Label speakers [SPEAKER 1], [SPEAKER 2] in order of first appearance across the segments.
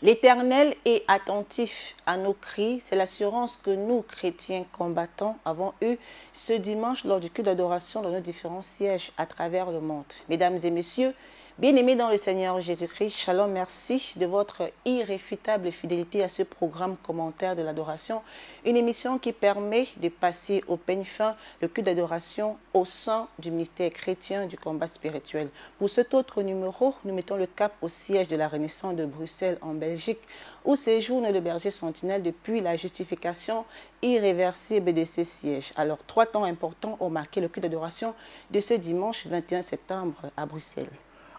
[SPEAKER 1] L'Éternel est attentif à nos cris. C'est l'assurance que nous, chrétiens combattants, avons eue ce dimanche lors du culte d'adoration dans nos différents sièges à travers le monde. Mesdames et messieurs, bien-aimés dans le Seigneur Jésus-Christ, shalom, merci de votre irréfutable fidélité à ce programme commentaire de l'adoration, une émission qui permet de passer au peigne fin le culte d'adoration au sein du ministère chrétien du combat spirituel. Pour cet autre numéro, nous mettons le cap au siège de la Renaissance de Bruxelles en Belgique, où séjourne le berger sentinelle depuis la justification irréversible de ce siège. Alors, 3 temps importants ont marqué le culte d'adoration de ce dimanche 21 septembre à Bruxelles.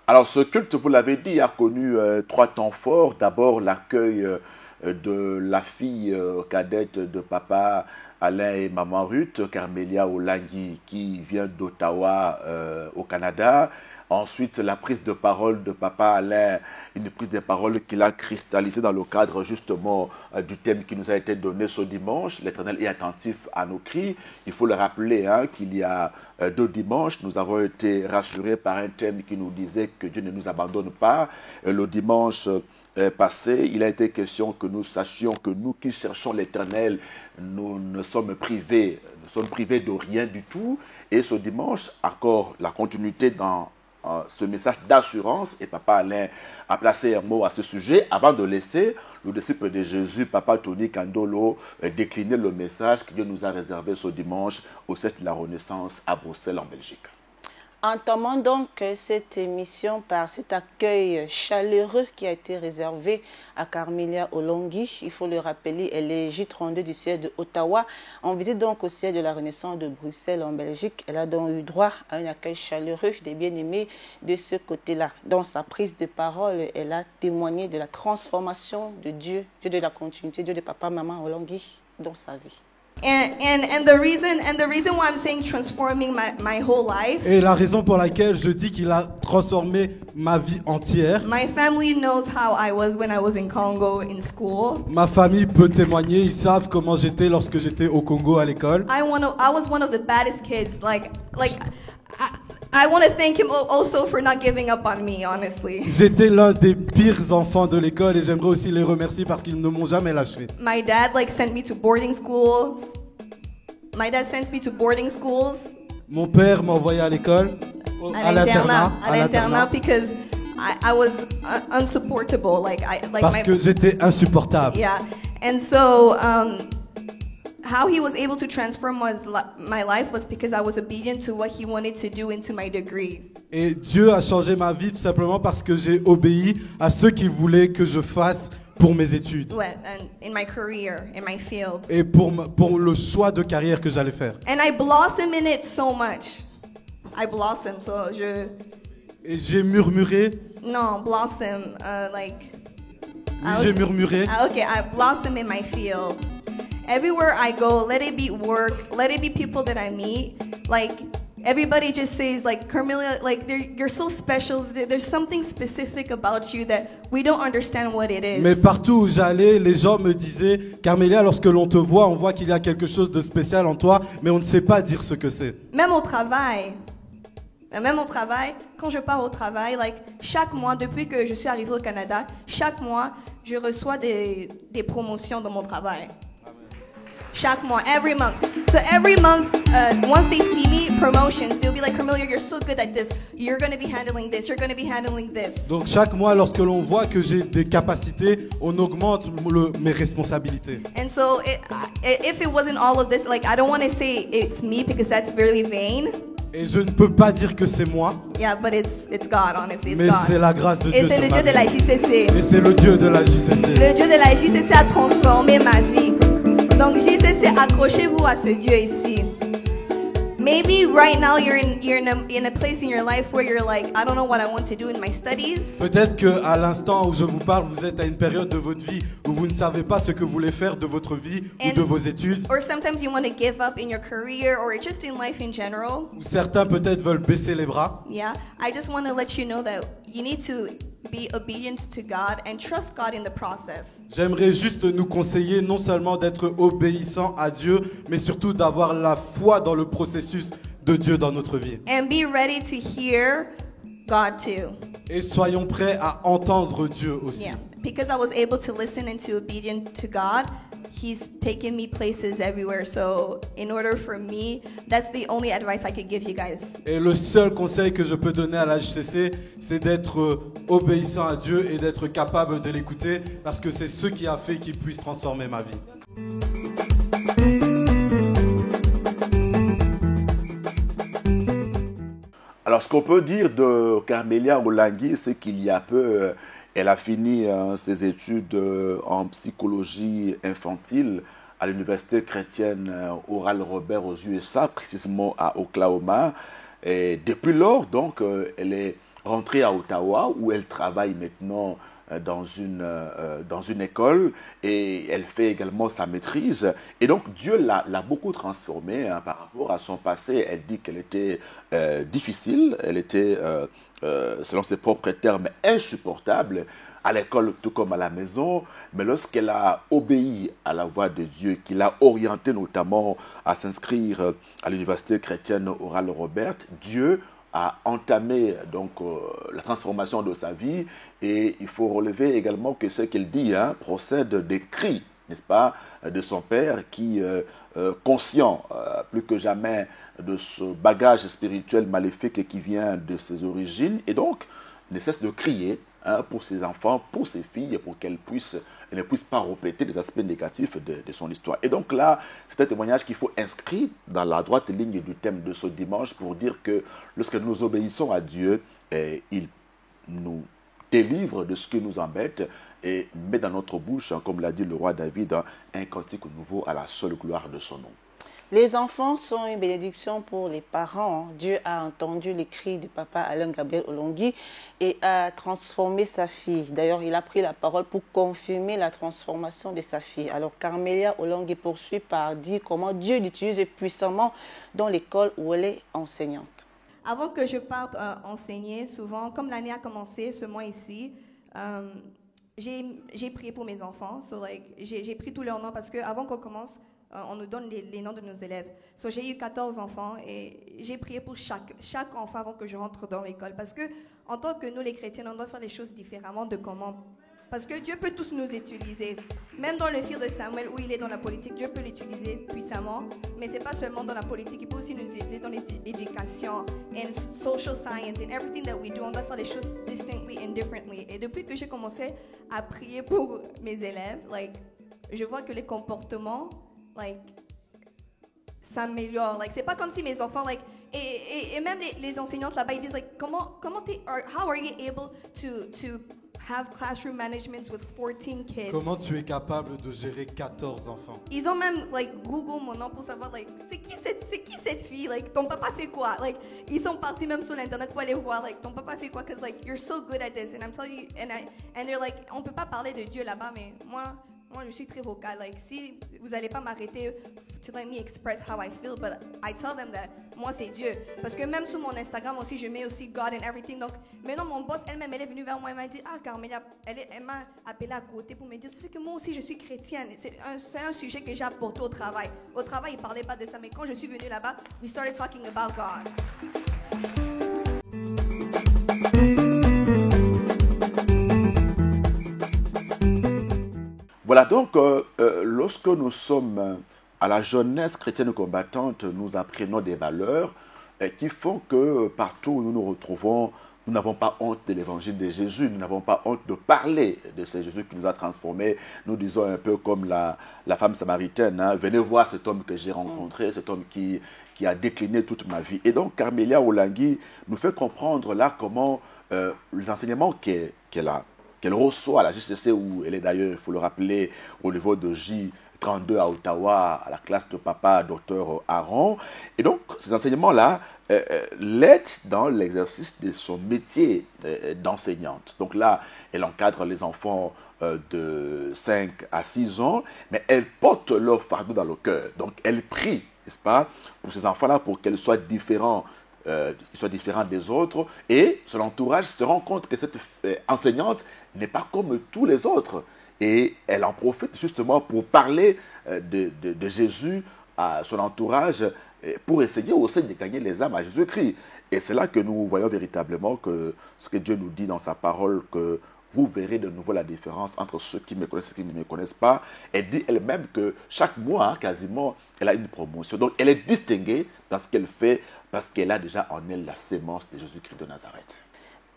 [SPEAKER 2] Alors, ce culte, vous l'avez dit, a connu 3 temps forts. D'abord, l'accueil de la fille cadette de papa Alain et maman Ruth, Carmélia Olangui, qui vient d'Ottawa au Canada. Ensuite, la prise de parole de papa Alain, une prise de parole qu'il a cristallisée dans le cadre justement du thème qui nous a été donné ce dimanche. L'Éternel est attentif à nos cris. Il faut le rappeler qu'il y a 2 dimanches, nous avons été rassurés par un thème qui nous disait que Dieu ne nous abandonne pas. Le dimanche passé, il a été question que nous sachions que nous qui cherchons l'Éternel, nous ne sommes privés de rien du tout. Et ce dimanche, encore la continuité dans ce message d'assurance, et papa Alain a placé un mot à ce sujet avant de laisser le disciple de Jésus, papa Tony Kandolo, décliner le message que Dieu nous a réservé ce dimanche au siège de la Renaissance à Bruxelles en Belgique.
[SPEAKER 1] Entamons donc cette émission par cet accueil chaleureux qui a été réservé à Carmélia Olangui. Il faut le rappeler, elle est J32 du siège de Ottawa. On visite donc au siège de la Renaissance de Bruxelles en Belgique. Elle a donc eu droit à un accueil chaleureux des bien-aimés de ce côté-là. Dans sa prise de parole, elle a témoigné de la transformation de Dieu, Dieu de la continuité, Dieu de papa, maman Olangui dans sa vie.
[SPEAKER 3] And the reason why I'm saying transforming my whole life.
[SPEAKER 4] Et la raison pour laquelle je dis qu'il a transformé ma vie entière.
[SPEAKER 3] My family knows how I was when I was in Congo in school.
[SPEAKER 4] Ma famille peut témoigner, ils savent comment j'étais lorsque j'étais au Congo à l'école.
[SPEAKER 3] I was one of the baddest kids. I want to thank him also for not giving up on me, honestly.
[SPEAKER 4] J'étais l'un des pires enfants de l'école et j'aimerais aussi les remercier parce qu'ils ne m'ont jamais lâché.
[SPEAKER 3] My dad sent me to boarding schools. My dad sent me to boarding schools.
[SPEAKER 4] Mon père m'a envoyé à l'école, à l'internat,
[SPEAKER 3] because I was unsupportable.
[SPEAKER 4] Parce que j'étais insupportable.
[SPEAKER 3] Yeah, and so how he was able to transform my life was because I was obedient to what he wanted to do into my degree.
[SPEAKER 4] Et Dieu a changé ma vie tout simplement parce que j'ai obéi à ce qu'il voulait que je fasse pour mes études.
[SPEAKER 3] And in my career, in my field.
[SPEAKER 4] Et pour le choix de carrière que j'allais faire.
[SPEAKER 3] And I blossom in it so much. I blossom,
[SPEAKER 4] Et j'ai murmuré.
[SPEAKER 3] Non, blossom,
[SPEAKER 4] Oui, j'ai murmuré.
[SPEAKER 3] Okay, I blossom in my field. Everywhere I go, let it be work, let it be people that I meet. Everybody just says, Carmelia, you're so special. There's something specific about you that we don't understand what it is.
[SPEAKER 4] Mais partout où j'allais, les gens me disaient, Carmelia, lorsque l'on te voit, on voit qu'il y a quelque chose de spécial en toi, mais on ne sait pas dire ce que c'est.
[SPEAKER 3] Même au travail, quand je pars au travail, chaque mois, depuis que je suis arrivée au Canada, chaque mois, je reçois des promotions dans mon travail. Chaque mois, every month. So every month, once they see me, promotions, they'll be like, Carmelia, you're so good at this. You're going to be handling this. You're going to be handling this.
[SPEAKER 4] Donc chaque mois, lorsque l'on voit que j'ai des capacités, on augmente mes responsabilités.
[SPEAKER 3] And so if it wasn't all of this, I don't want to say it's me because that's very vain.
[SPEAKER 4] Et je ne peux pas dire que c'est moi.
[SPEAKER 3] Yeah, but it's God, honestly. It's
[SPEAKER 4] Mais
[SPEAKER 3] God.
[SPEAKER 4] c'est la grâce de Dieu.
[SPEAKER 3] Et c'est le Dieu de la JCC.
[SPEAKER 4] Et c'est le Dieu de la JCC.
[SPEAKER 3] Le Dieu de la JCC a transformé ma vie. Donc JCC, accrochez-vous à ce Dieu ici. Maybe right now you're in a place in your life where you're like, I don't know what I want to do in my studies.
[SPEAKER 4] Peut-être que à l'instant où je vous parle, vous êtes à une période de votre vie où vous ne savez pas ce que vous voulez faire de votre vie ou de vos études.
[SPEAKER 3] Or sometimes you want to give up in your career or just in life in general.
[SPEAKER 4] Ou certains peut-être veulent baisser les bras.
[SPEAKER 3] Yeah, I just want to let you know that you need to be obedient to God and trust God in the process.
[SPEAKER 4] J'aimerais juste nous conseiller non seulement d'être obéissants à Dieu, mais surtout d'avoir la foi dans le processus de Dieu dans notre vie.
[SPEAKER 3] And be ready to hear God too.
[SPEAKER 4] Et soyons prêts à entendre Dieu aussi.
[SPEAKER 3] Yeah. because I was able to listen and to obedient to God, He's taken me places everywhere. So in order for me, that's the only advice I could give you guys.
[SPEAKER 4] Et le seul conseil que je peux donner à la HCC, c'est d'être obéissant à Dieu et d'être capable de l'écouter, parce que c'est ce qui a fait qu'il puisse transformer ma vie.
[SPEAKER 2] Alors, ce qu'on peut dire de Carmélia Olangui, c'est qu'il y a peu, elle a fini ses études en psychologie infantile à l'université chrétienne Oral Roberts aux USA, précisément à Oklahoma. Et depuis lors, donc, elle est rentrée à Ottawa, où elle travaille maintenant dans une école, et elle fait également sa maîtrise. Et donc Dieu l'a beaucoup transformée par rapport à son passé. Elle dit qu'elle était difficile, elle était, selon ses propres termes, insupportable à l'école tout comme à la maison. Mais lorsqu'elle a obéi à la voix de Dieu, qui l'a orientée notamment à s'inscrire à l'université chrétienne Oral Roberts, Dieu a entamé donc la transformation de sa vie. Et il faut relever également que ce qu'elle dit procède des cris, n'est-ce pas, de son père qui, conscient plus que jamais de ce bagage spirituel maléfique qui vient de ses origines, et donc ne cesse de crier pour ses enfants, pour ses filles, pour qu'elles ne puissent pas répéter les aspects négatifs de son histoire. Et donc là, c'est un témoignage qu'il faut inscrire dans la droite ligne du thème de ce dimanche pour dire que lorsque nous obéissons à Dieu, il nous délivre de ce qui nous embête et met dans notre bouche, comme l'a dit le roi David, un cantique nouveau à la seule gloire de son nom.
[SPEAKER 1] Les enfants sont une bénédiction pour les parents. Dieu a entendu les cris de papa Alain Gabriel Olangui et a transformé sa fille. D'ailleurs, il a pris la parole pour confirmer la transformation de sa fille. Alors, Carmélia Olangui poursuit par dire comment Dieu l'utilise puissamment dans l'école où elle est enseignante.
[SPEAKER 3] Avant que je parte enseigner, souvent, comme l'année a commencé, ce mois ici, j'ai prié pour mes enfants. So, j'ai pris tous leurs noms parce qu'avant qu'on commence, on nous donne les noms de nos élèves. So, j'ai eu 14 enfants et j'ai prié pour chaque enfant avant que je rentre dans l'école. Parce que en tant que nous, les chrétiens, on doit faire les choses différemment de comment. Parce que Dieu peut tous nous utiliser. Même dans le fil de Samuel, où il est dans la politique, Dieu peut l'utiliser puissamment. Mais ce n'est pas seulement dans la politique, il peut aussi nous utiliser dans l'éducation, in social science, in everything that we do. On doit faire les choses distinctly and differently. Et depuis que j'ai commencé à prier pour mes élèves, je vois que les comportements s'améliorent. C'est pas comme si mes enfants, et même les enseignantes là-bas, ils disent, how are you able to have classroom managements with 14 kids?
[SPEAKER 4] Comment tu es capable de gérer 14 enfants?
[SPEAKER 3] Ils ont même Google mon nom pour savoir c'est qui cette fille, ton papa fait quoi? Ils sont partis même sur l'internet pour aller voir ton papa fait quoi, because you're so good at this, and I'm telling you, and they're on peut pas parler de Dieu là-bas, mais moi je suis très vocale. Si vous allez pas m'arrêter to let me express how I feel, but I tell them that moi c'est Dieu. Parce que même sur mon Instagram aussi, je mets aussi God and everything. Donc maintenant mon boss elle-même, elle est venue vers moi, elle m'a dit Carmélia, elle m'a appelé à côté pour me dire, tu sais que moi aussi je suis chrétienne. C'est un sujet que j'ai apporté au travail. Au travail ils parlaient pas de ça, mais quand je suis venue là-bas, we started talking about God.
[SPEAKER 2] Voilà, donc, lorsque nous sommes à la jeunesse chrétienne combattante, nous apprenons des valeurs qui font que partout où nous nous retrouvons, nous n'avons pas honte de l'évangile de Jésus, nous n'avons pas honte de parler de ce Jésus qui nous a transformés. Nous disons un peu comme la femme samaritaine, venez voir cet homme que j'ai rencontré, cet homme qui a décliné toute ma vie. Et donc, Carmélia Olangui nous fait comprendre là comment les enseignements qu'elle reçoit à la JCC, où elle est d'ailleurs, il faut le rappeler, au niveau de J32 à Ottawa, à la classe de papa, Dr Aaron. Et donc, ces enseignements-là l'aident dans l'exercice de son métier d'enseignante. Donc là, elle encadre les enfants de 5 à 6 ans, mais elle porte leur fardeau dans le cœur. Donc, elle prie, n'est-ce pas, pour ces enfants-là, pour qu'ils soient différents des autres, et son entourage se rend compte que cette enseignante n'est pas comme tous les autres, et elle en profite justement pour parler de Jésus à son entourage, pour essayer aussi de gagner les âmes à Jésus-Christ. Et c'est là que nous voyons véritablement que ce que Dieu nous dit dans sa parole, que vous verrez de nouveau la différence entre ceux qui me connaissent et ceux qui ne me connaissent pas. Elle dit elle-même que chaque mois, quasiment, elle a une promotion. Donc, elle est distinguée dans ce qu'elle fait parce qu'elle a déjà en elle la sémence de Jésus-Christ de Nazareth.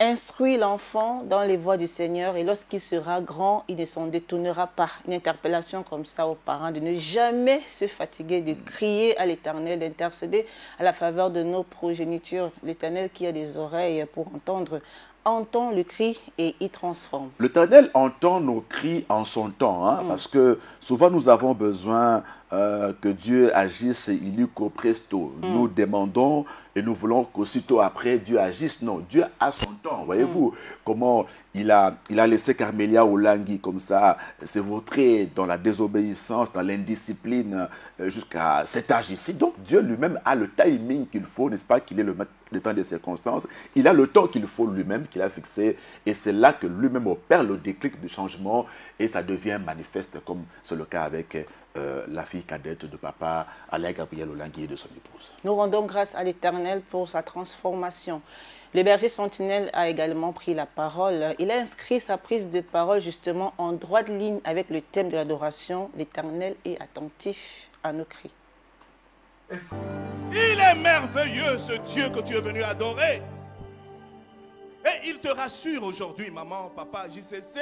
[SPEAKER 1] Instruis l'enfant dans les voies du Seigneur et lorsqu'il sera grand, il ne s'en détournera pas. Une interpellation comme ça aux parents, de ne jamais se fatiguer, de crier à l'Éternel, d'intercéder à la faveur de nos progénitures. L'Éternel qui a des oreilles pour entendre, entend le cri et y transforme.
[SPEAKER 2] L'Éternel entend nos cris en son temps, parce que souvent nous avons besoin que Dieu agisse illico presto. Nous demandons et nous voulons qu'aussitôt après Dieu agisse. Non, Dieu a son temps. Voyez-vous comment il a laissé Carmélia Olangui comme ça s'évautrer dans la désobéissance, dans l'indiscipline jusqu'à cet âge ici. Donc Dieu lui-même a le timing qu'il faut, n'est-ce pas, qu'il ait le temps des circonstances. Il a le temps qu'il faut lui-même, qu'il a fixé. Et c'est là que lui-même opère le déclic du changement et ça devient manifeste comme c'est le cas avec la fille cadette de papa Alain Gabriel Olangui et de son épouse.
[SPEAKER 1] Nous rendons grâce à l'Éternel pour sa transformation. Le berger sentinelle a également pris la parole. Il a inscrit sa prise de parole justement en droite ligne avec le thème de l'adoration. L'Éternel est attentif à nos cris.
[SPEAKER 5] Il est merveilleux ce Dieu que tu es venu adorer. Et il te rassure aujourd'hui, maman, papa, JCC,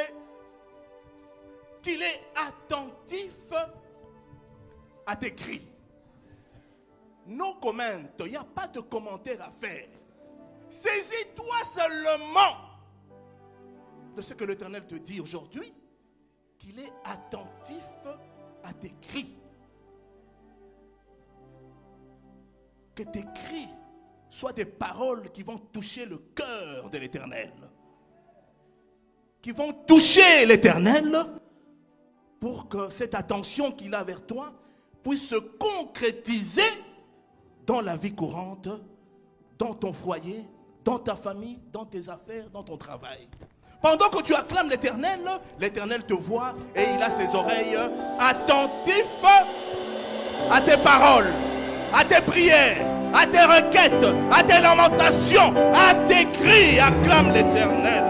[SPEAKER 5] qu'il est attentif à tes cris. No comment, il n'y a pas de commentaire à faire. Saisis-toi seulement de ce que l'Éternel te dit aujourd'hui, qu'il est attentif à tes cris. Que tes cris soient des paroles qui vont toucher le cœur de l'Éternel. Qui vont toucher l'Éternel pour que cette attention qu'il a vers toi puisse se concrétiser dans la vie courante, dans ton foyer, dans ta famille, dans tes affaires, dans ton travail. Pendant que tu acclames l'Éternel, l'Éternel te voit et il a ses oreilles attentives à tes paroles, à tes prières, à tes requêtes, à tes lamentations, à tes cris. Acclame l'Éternel.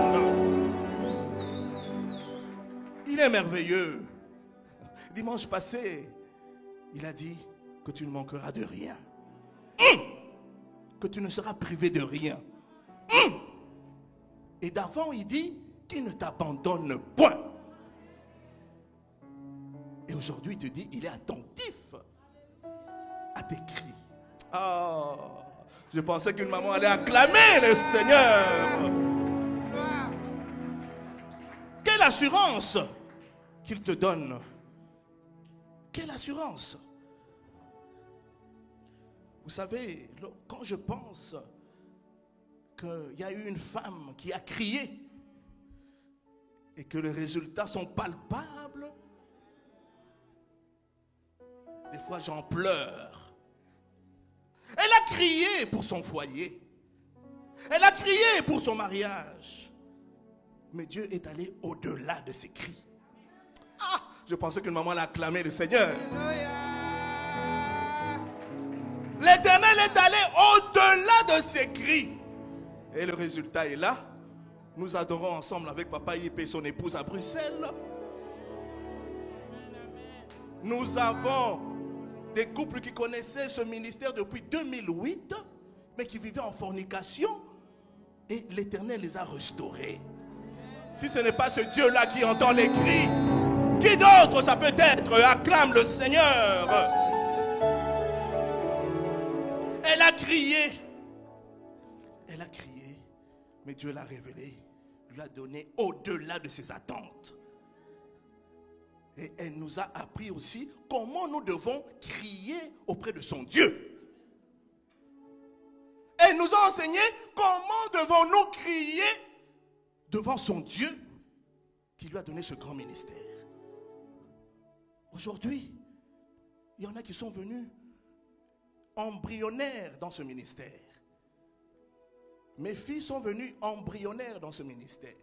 [SPEAKER 5] Il est merveilleux. Dimanche passé, il a dit que tu ne manqueras de rien. Que tu ne seras privé de rien. Et d'avant, il dit qu'il ne t'abandonne point. Et aujourd'hui, il te dit, il est attentif à tes cris. Oh, je pensais qu'une maman allait acclamer le Seigneur. Quelle assurance qu'il te donne. Quelle assurance. Vous savez, quand je pense qu'il y a eu une femme qui a crié et que les résultats sont palpables, des fois j'en pleure. Elle a crié pour son foyer. Elle a crié pour son mariage. Mais Dieu est allé au-delà de ses cris. Ah, je pensais qu'une maman allait acclamer le Seigneur. L'Éternel est allé au-delà de ses cris. Et le résultat est là. Nous adorons ensemble avec Papa Yip et son épouse à Bruxelles. Nous avons des couples qui connaissaient ce ministère depuis 2008, mais qui vivaient en fornication. Et l'Éternel les a restaurés. Si ce n'est pas ce Dieu-là qui entend les cris, qui d'autre ça peut être? Acclame le Seigneur. Elle a crié. Elle a crié. Mais Dieu l'a révélé. Lui a donné au-delà de ses attentes. Et elle nous a appris aussi comment nous devons crier auprès de son Dieu. Elle nous a enseigné comment devons-nous crier devant son Dieu qui lui a donné ce grand ministère. Aujourd'hui, il y en a qui sont venus embryonnaires dans ce ministère. Mes filles sont venues embryonnaires dans ce ministère.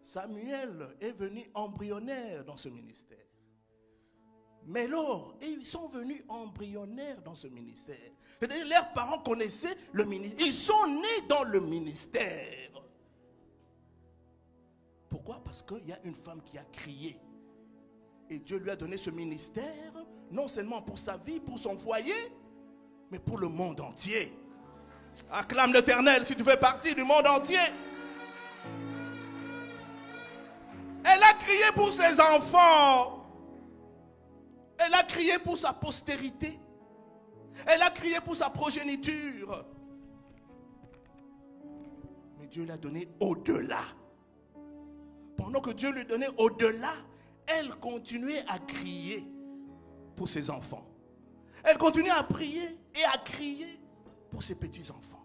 [SPEAKER 5] Samuel est venu embryonnaire dans ce ministère. Mélor, ils sont venus embryonnaires dans ce ministère. C'est-à-dire leurs parents connaissaient le ministère. Ils sont nés dans le ministère. Pourquoi? Parce qu'il y a une femme qui a crié. Et Dieu lui a donné ce ministère, non seulement pour sa vie, pour son foyer, mais pour le monde entier. Acclame l'Éternel si tu fais partie du monde entier. Elle a crié pour ses enfants. Elle a crié pour sa postérité. Elle a crié pour sa progéniture. Mais Dieu l'a donné au-delà. Pendant que Dieu lui donnait au-delà, elle continuait à crier pour ses enfants. Elle continuait à prier et à crier pour ses petits-enfants.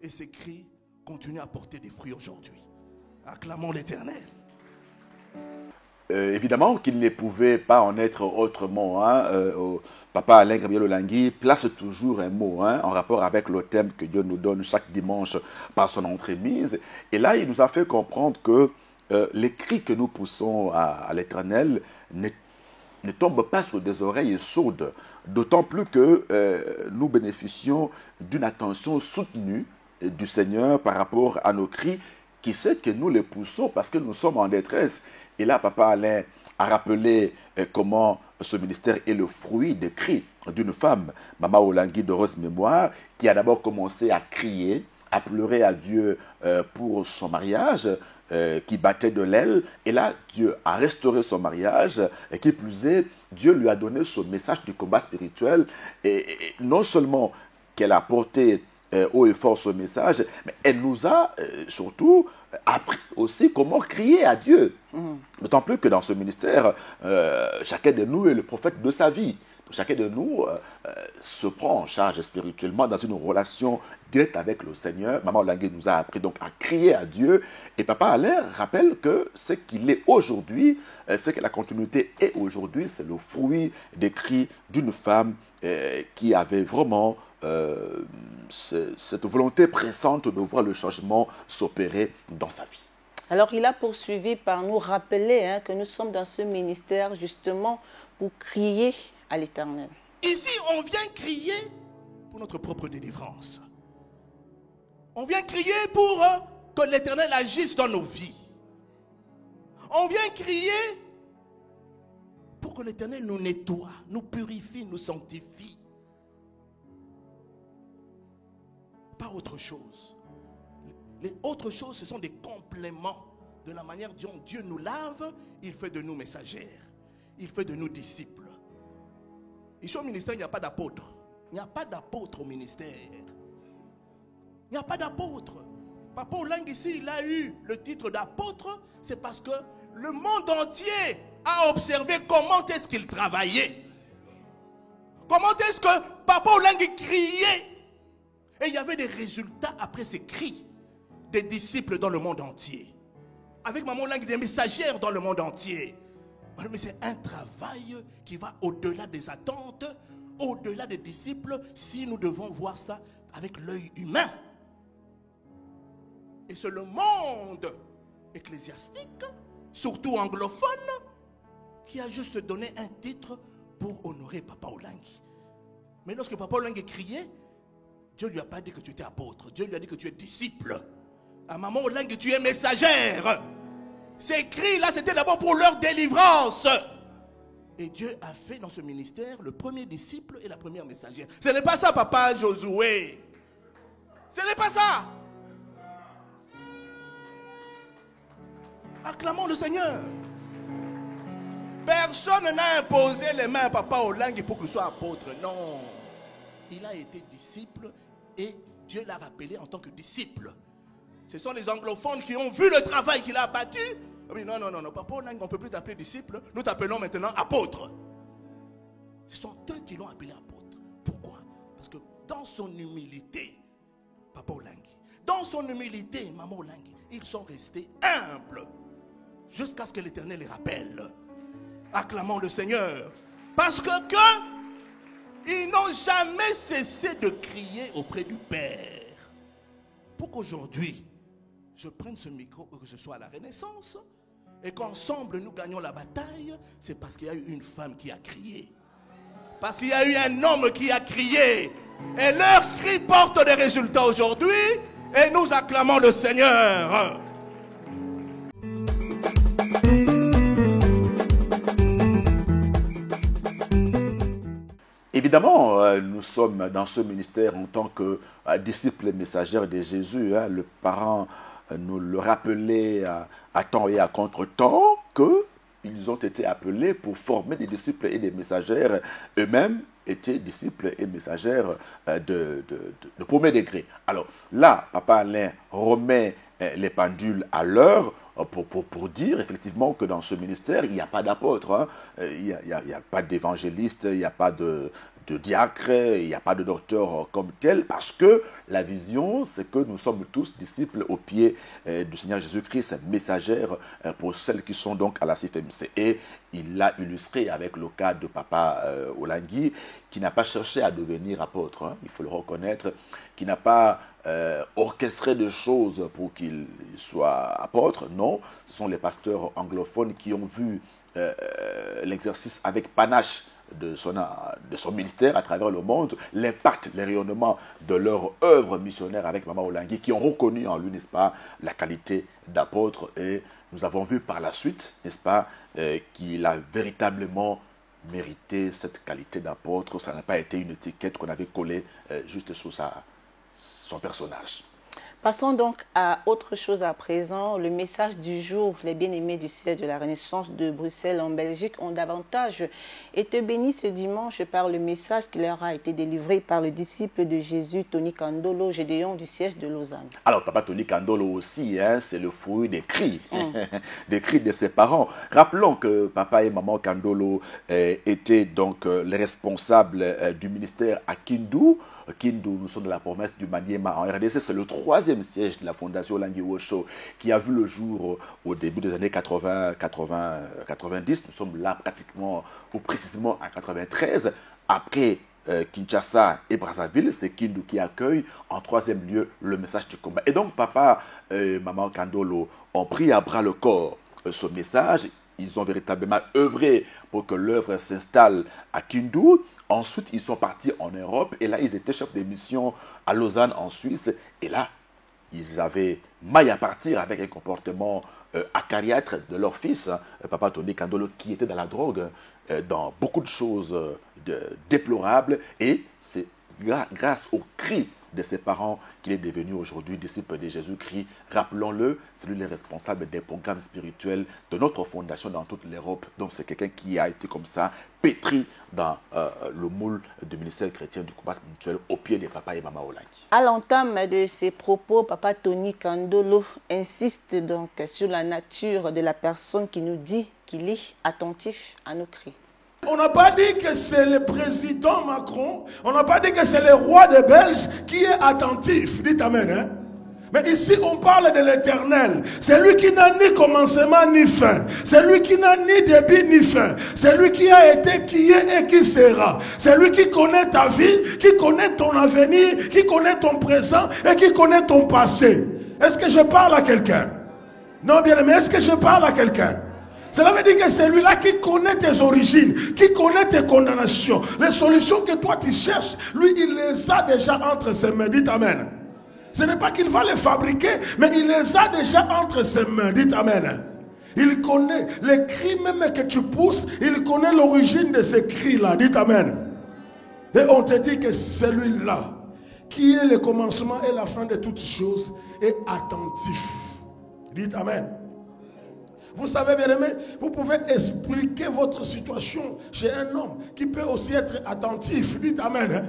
[SPEAKER 5] Et ces cris continuent à porter des fruits aujourd'hui. Acclamons l'Éternel.
[SPEAKER 2] Évidemment qu'il ne pouvait pas en être autrement. Papa Alain Gabriel Olangui place toujours un mot en rapport avec le thème que Dieu nous donne chaque dimanche par son entremise. Et là, il nous a fait comprendre que les cris que nous poussons à l'Éternel ne tombent pas sur des oreilles sourdes. D'autant plus que nous bénéficions d'une attention soutenue du Seigneur par rapport à nos cris, qui sait que nous les poussons parce que nous sommes en détresse. Et là, Papa Alain a rappelé comment ce ministère est le fruit des cris d'une femme, Maman Olangui de Rose Mémoire, qui a d'abord commencé à crier, à pleurer à Dieu pour son mariage, qui battait de l'aile. Et là, Dieu a restauré son mariage. Et qui plus est, Dieu lui a donné ce message du combat spirituel. Et non seulement qu'elle a porté haut et fort ce message, mais elle nous a surtout appris aussi comment crier à Dieu. D'autant plus que dans ce ministère, chacun de nous est le prophète de sa vie. Chacun de nous se prend en charge spirituellement dans une relation directe avec le Seigneur. Maman Olangui nous a appris donc à crier à Dieu. Et Papa Alain rappelle que ce qu'il est aujourd'hui, ce que la continuité est aujourd'hui, c'est le fruit des cris d'une femme qui avait vraiment cette volonté pressante de voir le changement s'opérer dans sa vie.
[SPEAKER 1] Alors il a poursuivi par nous rappeler que nous sommes dans ce ministère justement pour crier à l'Éternel.
[SPEAKER 5] Ici, on vient crier pour notre propre délivrance. On vient crier pour que l'Éternel agisse dans nos vies. On vient crier pour que l'Éternel nous nettoie, nous purifie, nous sanctifie. Pas autre chose. Les autres choses, ce sont des compléments de la manière dont Dieu nous lave. Il fait de nous messagères. Il fait de nous disciples. Ici au ministère, il n'y a pas d'apôtre. Il n'y a pas d'apôtre au ministère. Il n'y a pas d'apôtre. Papa Olangui ici, il a eu le titre d'apôtre. C'est parce que le monde entier a observé comment est-ce qu'il travaillait. Comment est-ce que Papa Olangui criait. Et il y avait des résultats après ces cris des disciples dans le monde entier. Avec Maman Olangui, des messagères dans le monde entier. Mais c'est un travail qui va au-delà des attentes, au-delà des disciples, si nous devons voir ça avec l'œil humain. Et c'est le monde ecclésiastique, surtout anglophone, qui a juste donné un titre pour honorer Papa Olangui. Mais lorsque Papa Olangui criait, Dieu ne lui a pas dit que tu étais apôtre. Dieu lui a dit que tu es disciple. À Maman Olangui, tu es messagère. Ces cris-là, c'était d'abord pour leur délivrance. Et Dieu a fait dans ce ministère le premier disciple et la première messagère. Ce n'est pas ça, Papa Josué. Ce n'est pas ça. Acclamons le Seigneur. Personne n'a imposé les mains à Papa Olangui pour qu'il soit apôtre. Non. Il a été disciple et Dieu l'a rappelé en tant que disciple. Ce sont les anglophones qui ont vu le travail qu'il a abattu. Oui, non, Papa Olangui, on ne peut plus t'appeler disciple. Nous t'appelons maintenant apôtre. Ce sont eux qui l'ont appelé apôtre. Pourquoi? Parce que dans son humilité, Papa Olangui, dans son humilité, Maman Olangui, ils sont restés humbles jusqu'à ce que l'Éternel les rappelle. Acclamons le Seigneur. Parce que ils n'ont jamais cessé de crier auprès du Père. Pour qu'aujourd'hui, je prenne ce micro pour que je sois à la Renaissance et qu'ensemble nous gagnons la bataille, c'est parce qu'il y a eu une femme qui a crié. Parce qu'il y a eu un homme qui a crié. Et leur cri porte des résultats aujourd'hui et nous acclamons le Seigneur.
[SPEAKER 2] évidemment, nous sommes dans ce ministère en tant que disciples et messagers de Jésus. Hein. Le parent nous le rappelait à temps et à contre-temps qu'ils ont été appelés pour former des disciples et des messagères. Eux-mêmes étaient disciples et messagères de premier degré. Alors là, Papa Alain remet les pendules à l'heure pour dire effectivement que dans ce ministère, il n'y a pas d'apôtre, hein. Il n'y a pas d'évangéliste, il n'y a pas de diacre, il n'y a pas de docteur comme tel, parce que la vision, c'est que nous sommes tous disciples au pied du Seigneur Jésus-Christ, messagères pour celles qui sont donc à la CFMC. Et il l'a illustré avec le cas de Papa Olangui, qui n'a pas cherché à devenir apôtre, hein, il faut le reconnaître, qui n'a pas orchestré de choses pour qu'il soit apôtre. Non, ce sont les pasteurs anglophones qui ont vu l'exercice avec panache de son ministère à travers le monde, l'impact, les rayonnements de leur œuvre missionnaire avec Maman Olangui, qui ont reconnu en lui, n'est-ce pas, la qualité d'apôtre. Et nous avons vu par la suite, n'est-ce pas, qu'il a véritablement mérité cette qualité d'apôtre. Ça n'a pas été une étiquette qu'on avait collée juste sur son personnage.
[SPEAKER 1] Passons donc à autre chose à présent. Le message du jour, les bien-aimés du siège de la Renaissance de Bruxelles en Belgique ont davantage été bénis ce dimanche par le message qui leur a été délivré par le disciple de Jésus, Tony Kandolo, Gédéon du siège de Lausanne.
[SPEAKER 2] Alors, Papa Tony Kandolo aussi, hein, c'est le fruit des cris, des cris de ses parents. Rappelons que Papa et Maman Kandolo étaient donc les responsables du ministère à Kindu. Kindu, nous sommes de la province du Maniema en RDC, c'est le 3e siège de la Fondation Olangui Osho qui a vu le jour au début des années 90. Nous sommes là pratiquement ou précisément en 93. Après Kinshasa et Brazzaville, c'est Kindu qui accueille en 3e lieu le message du combat. Et donc Papa et Maman Kandolo ont pris à bras le corps ce message. Ils ont véritablement œuvré pour que l'œuvre s'installe à Kindu. Ensuite, ils sont partis en Europe et là, ils étaient chefs de mission à Lausanne en Suisse. Et là, ils avaient maille à partir avec un comportement acariâtre de leur fils, Papa Tony Kandolo, qui était dans la drogue, dans beaucoup de choses déplorables. Et c'est grâce au cri de ses parents qu'il est devenu aujourd'hui disciple de Jésus-Christ. Rappelons-le, c'est lui le responsable des programmes spirituels de notre fondation dans toute l'Europe. Donc c'est quelqu'un qui a été comme ça, pétri dans le moule du ministère chrétien du combat spirituel au pied de Papa et Maman Olangui.
[SPEAKER 1] À l'entame de ses propos, Papa Tony Kandolo insiste donc sur la nature de la personne qui nous dit qu'il est attentif à nos cris.
[SPEAKER 5] On n'a pas dit que c'est le président Macron, on n'a pas dit que c'est le roi des Belges qui est attentif. Dites Amen. Hein? Mais ici, on parle de l'Éternel. C'est lui qui n'a ni commencement ni fin. C'est lui qui n'a ni début ni fin. C'est lui qui a été, qui est et qui sera. C'est lui qui connaît ta vie, qui connaît ton avenir, qui connaît ton présent et qui connaît ton passé. Est-ce que je parle à quelqu'un? Non, bien aimé, est-ce que je parle à quelqu'un? Cela veut dire que c'est lui-là qui connaît tes origines, qui connaît tes condamnations. Les solutions que toi tu cherches, lui, il les a déjà entre ses mains. Dites Amen. Ce n'est pas qu'il va les fabriquer, mais il les a déjà entre ses mains. Dites Amen. Il connaît les cris même que tu pousses, il connaît l'origine de ces cris-là. Dites Amen. Et on te dit que celui-là, qui est le commencement et la fin de toutes choses, est attentif. Dites Amen. Vous savez, bien aimé, vous pouvez expliquer votre situation chez un homme qui peut aussi être attentif. Dites Amen. Hein?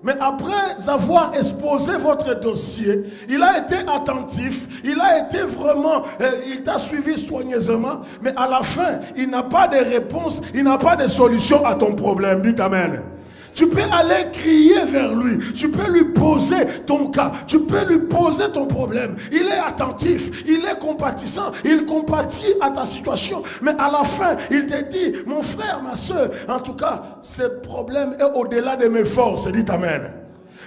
[SPEAKER 5] Mais après avoir exposé votre dossier, il a été attentif, il a été vraiment, il t'a suivi soigneusement, mais à la fin, il n'a pas de réponse, il n'a pas de solution à ton problème. Dites Amen. Tu peux aller crier vers lui, tu peux lui poser ton cas, tu peux lui poser ton problème. Il est attentif, il est compatissant, il compatit à ta situation. Mais à la fin, il te dit, mon frère, ma soeur, en tout cas, ce problème est au-delà de mes forces. Dites Amen.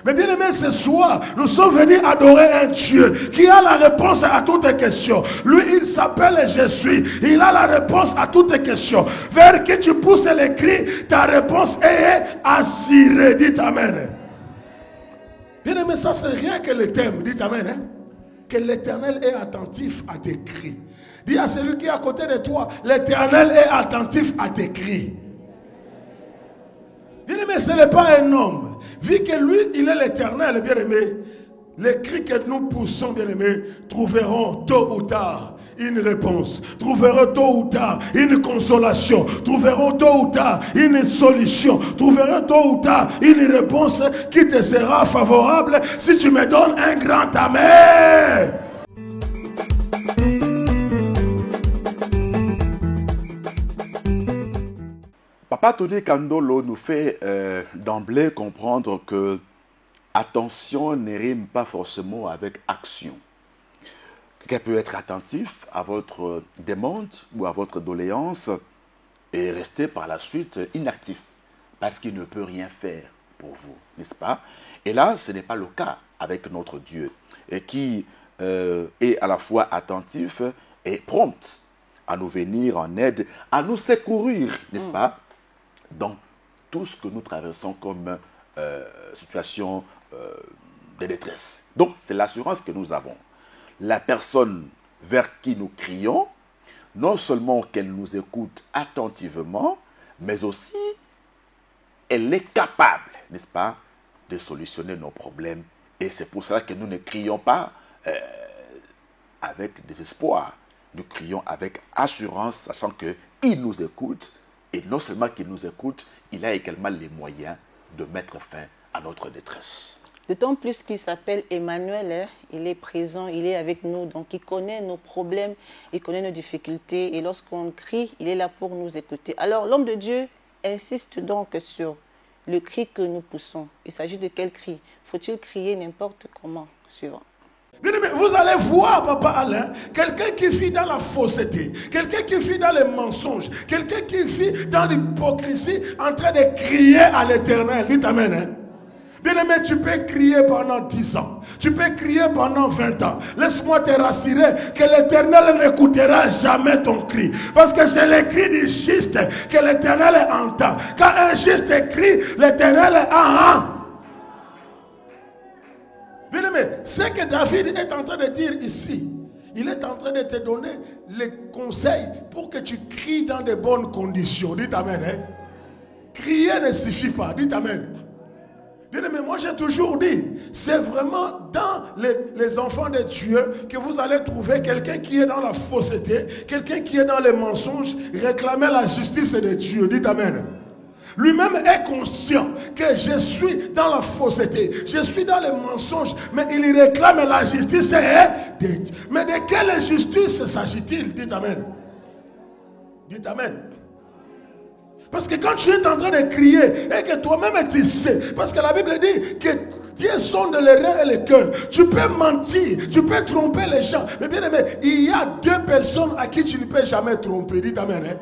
[SPEAKER 5] Mais bien aimé, ce soir, nous sommes venus adorer un Dieu qui a la réponse à toutes tes questions. Lui, il s'appelle Je suis. Il a la réponse à toutes tes questions. Vers qui tu pousses les cris, ta réponse est assurée. Dites Amen. Bien aimé, ça c'est rien que le thème. Dites Amen. Hein? Que l'Éternel est attentif à tes cris. Dis à celui qui est à côté de toi, l'Éternel est attentif à tes cris. Bien aimé,
[SPEAKER 6] Mais ce n'est pas un homme. Vu que lui, il est l'Éternel, bien-aimé, les cris que nous poussons, bien-aimés, trouveront tôt ou tard une réponse, trouveront tôt ou tard une consolation, trouveront tôt ou tard une solution, trouveront tôt ou tard une réponse qui te sera favorable si tu me donnes un grand amen.
[SPEAKER 2] Papa Tony Kandolo nous fait d'emblée comprendre que attention ne rime pas forcément avec action. Quelqu'un peut être attentif à votre demande ou à votre doléance et rester par la suite inactif parce qu'il ne peut rien faire pour vous, n'est-ce pas? Et là, ce n'est pas le cas avec notre Dieu et qui est à la fois attentif et prompt à nous venir en aide, à nous secourir, n'est-ce pas, dans tout ce que nous traversons comme situation de détresse. Donc, c'est l'assurance que nous avons. La personne vers qui nous crions, non seulement qu'elle nous écoute attentivement, mais aussi elle est capable, n'est-ce pas, de solutionner nos problèmes. Et c'est pour cela que nous ne crions pas avec désespoir. Nous crions avec assurance, sachant qu'il nous écoute. Et non seulement qu'il nous écoute, il a également les moyens de mettre fin à notre détresse.
[SPEAKER 1] D'autant plus qu'il s'appelle Emmanuel, hein. Il est présent, il est avec nous, donc il connaît nos problèmes, il connaît nos difficultés, et lorsqu'on crie, il est là pour nous écouter. Alors l'homme de Dieu insiste donc sur le cri que nous poussons. Il s'agit de quel cri? Faut-il crier n'importe comment? Suivant.
[SPEAKER 6] Vous allez voir, Papa Alain, quelqu'un qui vit dans la fausseté, quelqu'un qui vit dans les mensonges, quelqu'un qui vit dans l'hypocrisie, en train de crier à l'Éternel. Dites Amen. Hein? Bien-aimé, tu peux crier pendant 10 ans. Tu peux crier pendant 20 ans. Laisse-moi te rassurer que l'Éternel n'écoutera jamais ton cri. Parce que c'est le cri du juste que l'Éternel entend. Quand un juste crie, l'Éternel entend. Bien-aimé, ce que David est en train de dire ici, il est en train de te donner les conseils pour que tu cries dans de bonnes conditions. Dites Amen. Hein? Crier ne suffit pas. Dites Amen. Bien-aimé, moi j'ai toujours dit, c'est vraiment dans les enfants de Dieu que vous allez trouver quelqu'un qui est dans la fausseté, quelqu'un qui est dans les mensonges, réclamer la justice de Dieu. Dites Amen. Lui-même est conscient que je suis dans la fausseté, je suis dans les mensonges, mais il réclame la justice de Dieu. Mais de quelle justice s'agit-il? Dites Amen. Dites Amen. Parce que quand tu es en train de crier et que toi-même tu sais, parce que la Bible dit que Dieu sonde les reins et le cœur. Tu peux mentir, tu peux tromper les gens. Mais bien aimé, il y a deux personnes à qui tu ne peux jamais tromper. Dites Amen. Hein?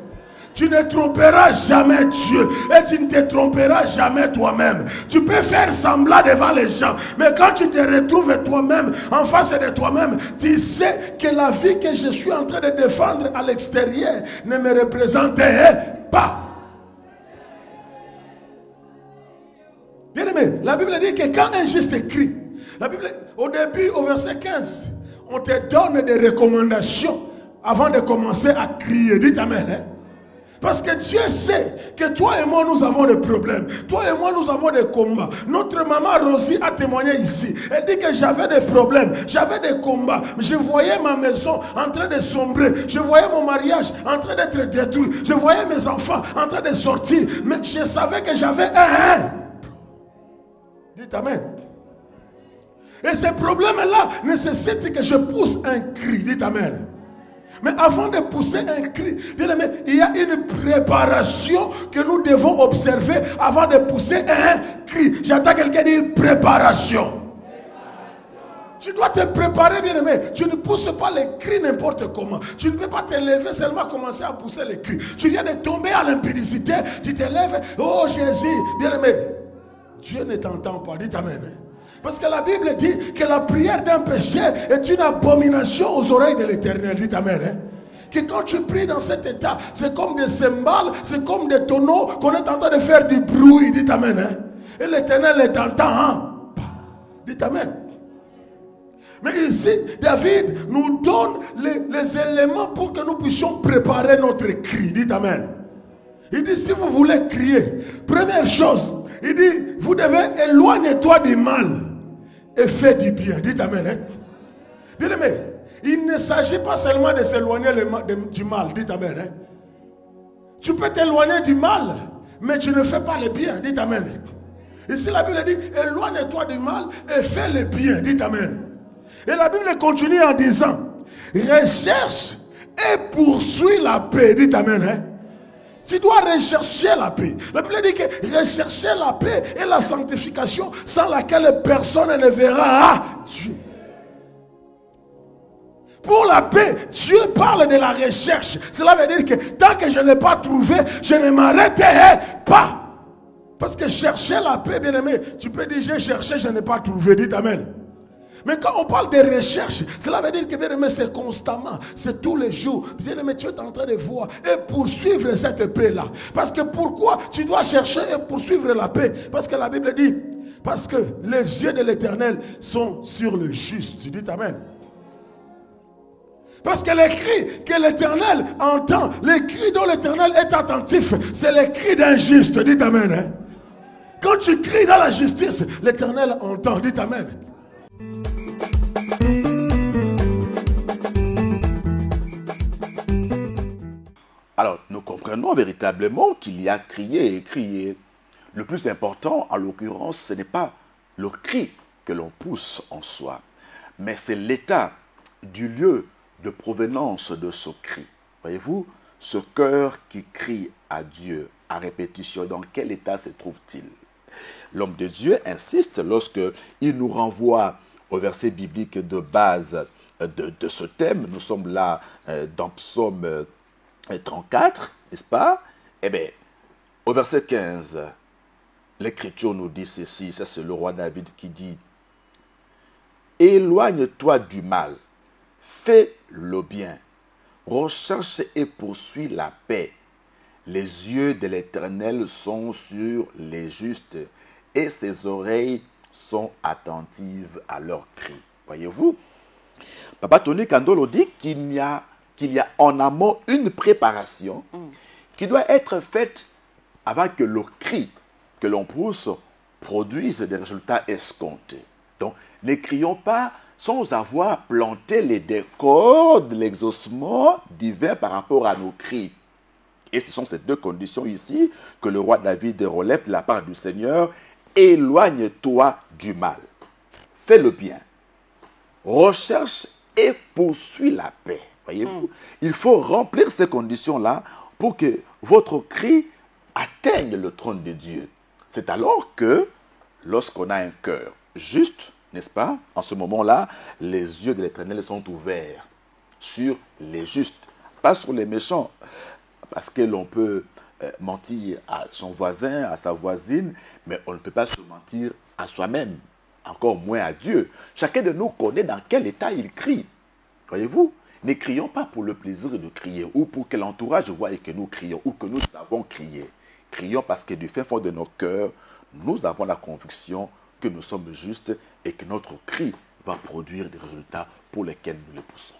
[SPEAKER 6] Tu ne tromperas jamais Dieu et tu ne te tromperas jamais toi-même. Tu peux faire semblant devant les gens, mais quand tu te retrouves toi-même en face de toi-même, tu sais que la vie que je suis en train de défendre à l'extérieur ne me représente pas. Bien aimé, la Bible dit que quand un juste crie, la Bible, au début, au verset 15, on te donne des recommandations avant de commencer à crier. Dites Amen. Hein? Parce que Dieu sait que toi et moi, nous avons des problèmes. Toi et moi, nous avons des combats. Notre maman Rosie a témoigné ici. Elle dit que j'avais des problèmes, j'avais des combats. Je voyais ma maison en train de sombrer. Je voyais mon mariage en train d'être détruit. Je voyais mes enfants en train de sortir. Mais je savais que j'avais un. Dites Amen. Et ces problèmes-là nécessitent que je pousse un cri. Dites Amen. Mais avant de pousser un cri, bien aimé, il y a une préparation que nous devons observer avant de pousser un cri. J'entends quelqu'un dire préparation. Tu dois te préparer, bien aimé. Tu ne pousses pas les cris n'importe comment. Tu ne peux pas te lever seulement commencer à pousser les cris. Tu viens de tomber à l'impudicité, tu te lèves, oh Jésus, bien aimé. Dieu ne t'entend pas. Dites Amen. Parce que la Bible dit que la prière d'un pécheur est une abomination aux oreilles de l'Éternel. Dites Amen. Hein? Que quand tu pries dans cet état, c'est comme des cymbales, c'est comme des tonneaux qu'on est en train de faire du bruit. Dites Amen. Hein? Et l'Éternel ne t'entend hein? Pas. Dites Amen. Mais ici, David nous donne les éléments pour que nous puissions préparer notre cri. Dites Amen. Il dit, si vous voulez crier, première chose, il dit, vous devez éloigner-toi du mal et fais du bien. Dites amen. Hein? Bien aimé, il ne s'agit pas seulement de s'éloigner du mal. Dites amen. Hein? Tu peux t'éloigner du mal, mais tu ne fais pas le bien. Dites amen. Ici la Bible dit, éloigne-toi du mal et fais le bien. Dites amen. Et la Bible continue en disant, recherche et poursuis la paix. Dites amen. Hein? Tu dois rechercher la paix. La Bible dit que rechercher la paix et la sanctification sans laquelle personne ne verra Dieu. Pour la paix, Dieu parle de la recherche. Cela veut dire que tant que je n'ai pas trouvé, je ne m'arrêterai pas. Parce que chercher la paix, bien aimé, tu peux dire j'ai cherché, je n'ai pas trouvé. Dites amen. Mais quand on parle de recherche, cela veut dire que bien aimé, c'est constamment, c'est tous les jours. Bien aimé, tu es en train de voir et poursuivre cette paix-là. Parce que pourquoi tu dois chercher et poursuivre la paix? Parce que la Bible dit, parce que les yeux de l'Éternel sont sur le juste. Dites amen. Parce que les cris que l'Éternel entend, les cris dont l'Éternel est attentif, c'est les cris d'un juste. Dites amen. Hein? Quand tu cries dans la justice, l'Éternel entend. Dites amen.
[SPEAKER 2] Alors, nous comprenons véritablement qu'il y a crier et crier. Le plus important, en l'occurrence, ce n'est pas le cri que l'on pousse en soi, mais c'est l'état du lieu de provenance de ce cri. Voyez-vous, ce cœur qui crie à Dieu à répétition, dans quel état se trouve-t-il? L'homme de Dieu insiste lorsque il nous renvoie au verset biblique de base de ce thème. Nous sommes là dans Psaume 34, n'est-ce pas? Eh bien, au verset 15, l'Écriture nous dit ceci, ça c'est le roi David qui dit, « Éloigne-toi du mal, fais le bien, recherche et poursuis la paix. Les yeux de l'Éternel sont sur les justes et ses oreilles sont attentives à leurs cris. » Voyez-vous, Papa Tony Kandolo dit qu'il y a en amont une préparation qui doit être faite avant que le cri que l'on pousse produise des résultats escomptés. Donc, ne crions pas sans avoir planté les décors de l'exaucement divin par rapport à nos cris. Et ce sont ces deux conditions ici que le roi David relève de la part du Seigneur. Éloigne-toi du mal. Fais le bien. Recherche et poursuis la paix. Voyez-vous, il faut remplir ces conditions-là pour que votre cri atteigne le trône de Dieu. C'est alors que, lorsqu'on a un cœur juste, n'est-ce pas, en ce moment-là, les yeux de l'Éternel sont ouverts sur les justes, pas sur les méchants. Parce que l'on peut mentir à son voisin, à sa voisine, mais on ne peut pas se mentir à soi-même, encore moins à Dieu. Chacun de nous connaît dans quel état il crie. Voyez-vous, ne crions pas pour le plaisir de crier ou pour que l'entourage voie que nous crions ou que nous savons crier. Crions parce que du fin fond de nos cœurs, nous avons la conviction que nous sommes justes et que notre cri va produire des résultats pour lesquels nous les poussons.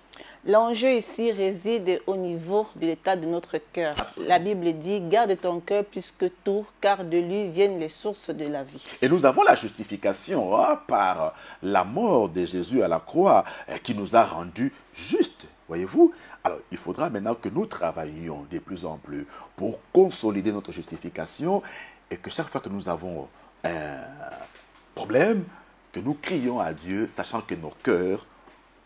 [SPEAKER 1] L'enjeu ici réside au niveau de l'état de notre cœur. La Bible dit, garde ton cœur plus que tout, car de lui viennent les sources de la vie.
[SPEAKER 2] Et nous avons la justification par la mort de Jésus à la croix qui nous a rendus justes. Voyez-vous? Alors, il faudra maintenant que nous travaillions de plus en plus pour consolider notre justification et que chaque fois que nous avons un problème, que nous crions à Dieu, sachant que nos cœurs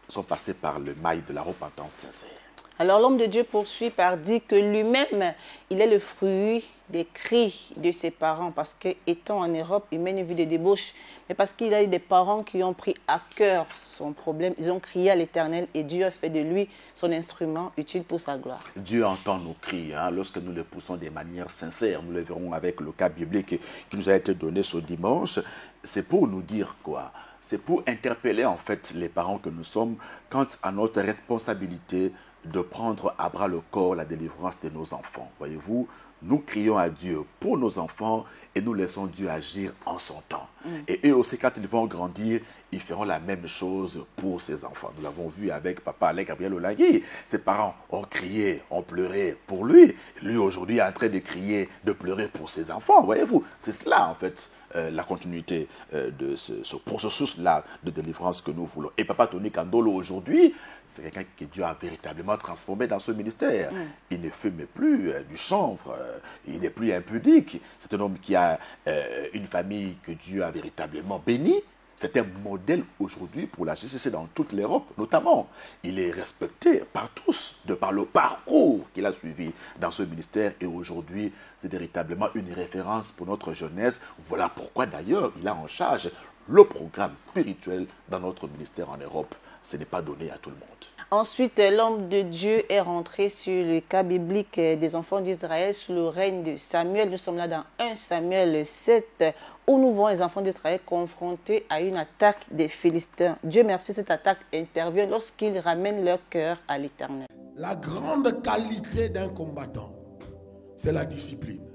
[SPEAKER 2] sont passés par le mail de la repentance sincère.
[SPEAKER 1] Alors l'homme de Dieu poursuit par dire que lui-même, il est le fruit des cris de ses parents. Parce qu'étant en Europe, il mène une vie de débauche. Mais parce qu'il a eu des parents qui ont pris à cœur son problème, ils ont crié à l'Éternel et Dieu a fait de lui son instrument utile pour sa gloire.
[SPEAKER 2] Dieu entend nos cris lorsque nous les poussons de manière sincère. Nous le verrons avec le cas biblique qui nous a été donné ce dimanche. C'est pour nous dire quoi? C'est pour interpeller en fait les parents que nous sommes quant à notre responsabilité de prendre à bras le corps la délivrance de nos enfants. Voyez-vous, nous crions à Dieu pour nos enfants et nous laissons Dieu agir en son temps. Et eux aussi, quand ils vont grandir, ils feront la même chose pour ses enfants. Nous l'avons vu avec papa Alain Gabriel Olagui. Ses parents ont crié, ont pleuré pour lui. Lui, aujourd'hui, est en train de crier, de pleurer pour ses enfants. Voyez-vous, c'est cela, en fait, la continuité de ce processus-là de délivrance que nous voulons. Et Papa Tony Kandolo, aujourd'hui, c'est quelqu'un que Dieu a véritablement transformé dans ce ministère. Il ne fume plus du chanvre, il n'est plus impudique. C'est un homme qui a une famille que Dieu a véritablement bénie. C'est un modèle aujourd'hui pour la GCC dans toute l'Europe, notamment. Il est respecté par tous, de par le parcours qu'il a suivi dans ce ministère. Et aujourd'hui, c'est véritablement une référence pour notre jeunesse. Voilà pourquoi d'ailleurs, il a en charge le programme spirituel dans notre ministère en Europe. Ce n'est pas donné à tout le monde.
[SPEAKER 1] Ensuite, l'homme de Dieu est rentré sur le cas biblique des enfants d'Israël sous le règne de Samuel. Nous sommes là dans 1 Samuel 7, où nous voyons les enfants d'Israël confrontés à une attaque des Philistins. Dieu merci, cette attaque intervient lorsqu'ils ramènent leur cœur à l'Éternel.
[SPEAKER 6] La grande qualité d'un combattant, c'est la discipline.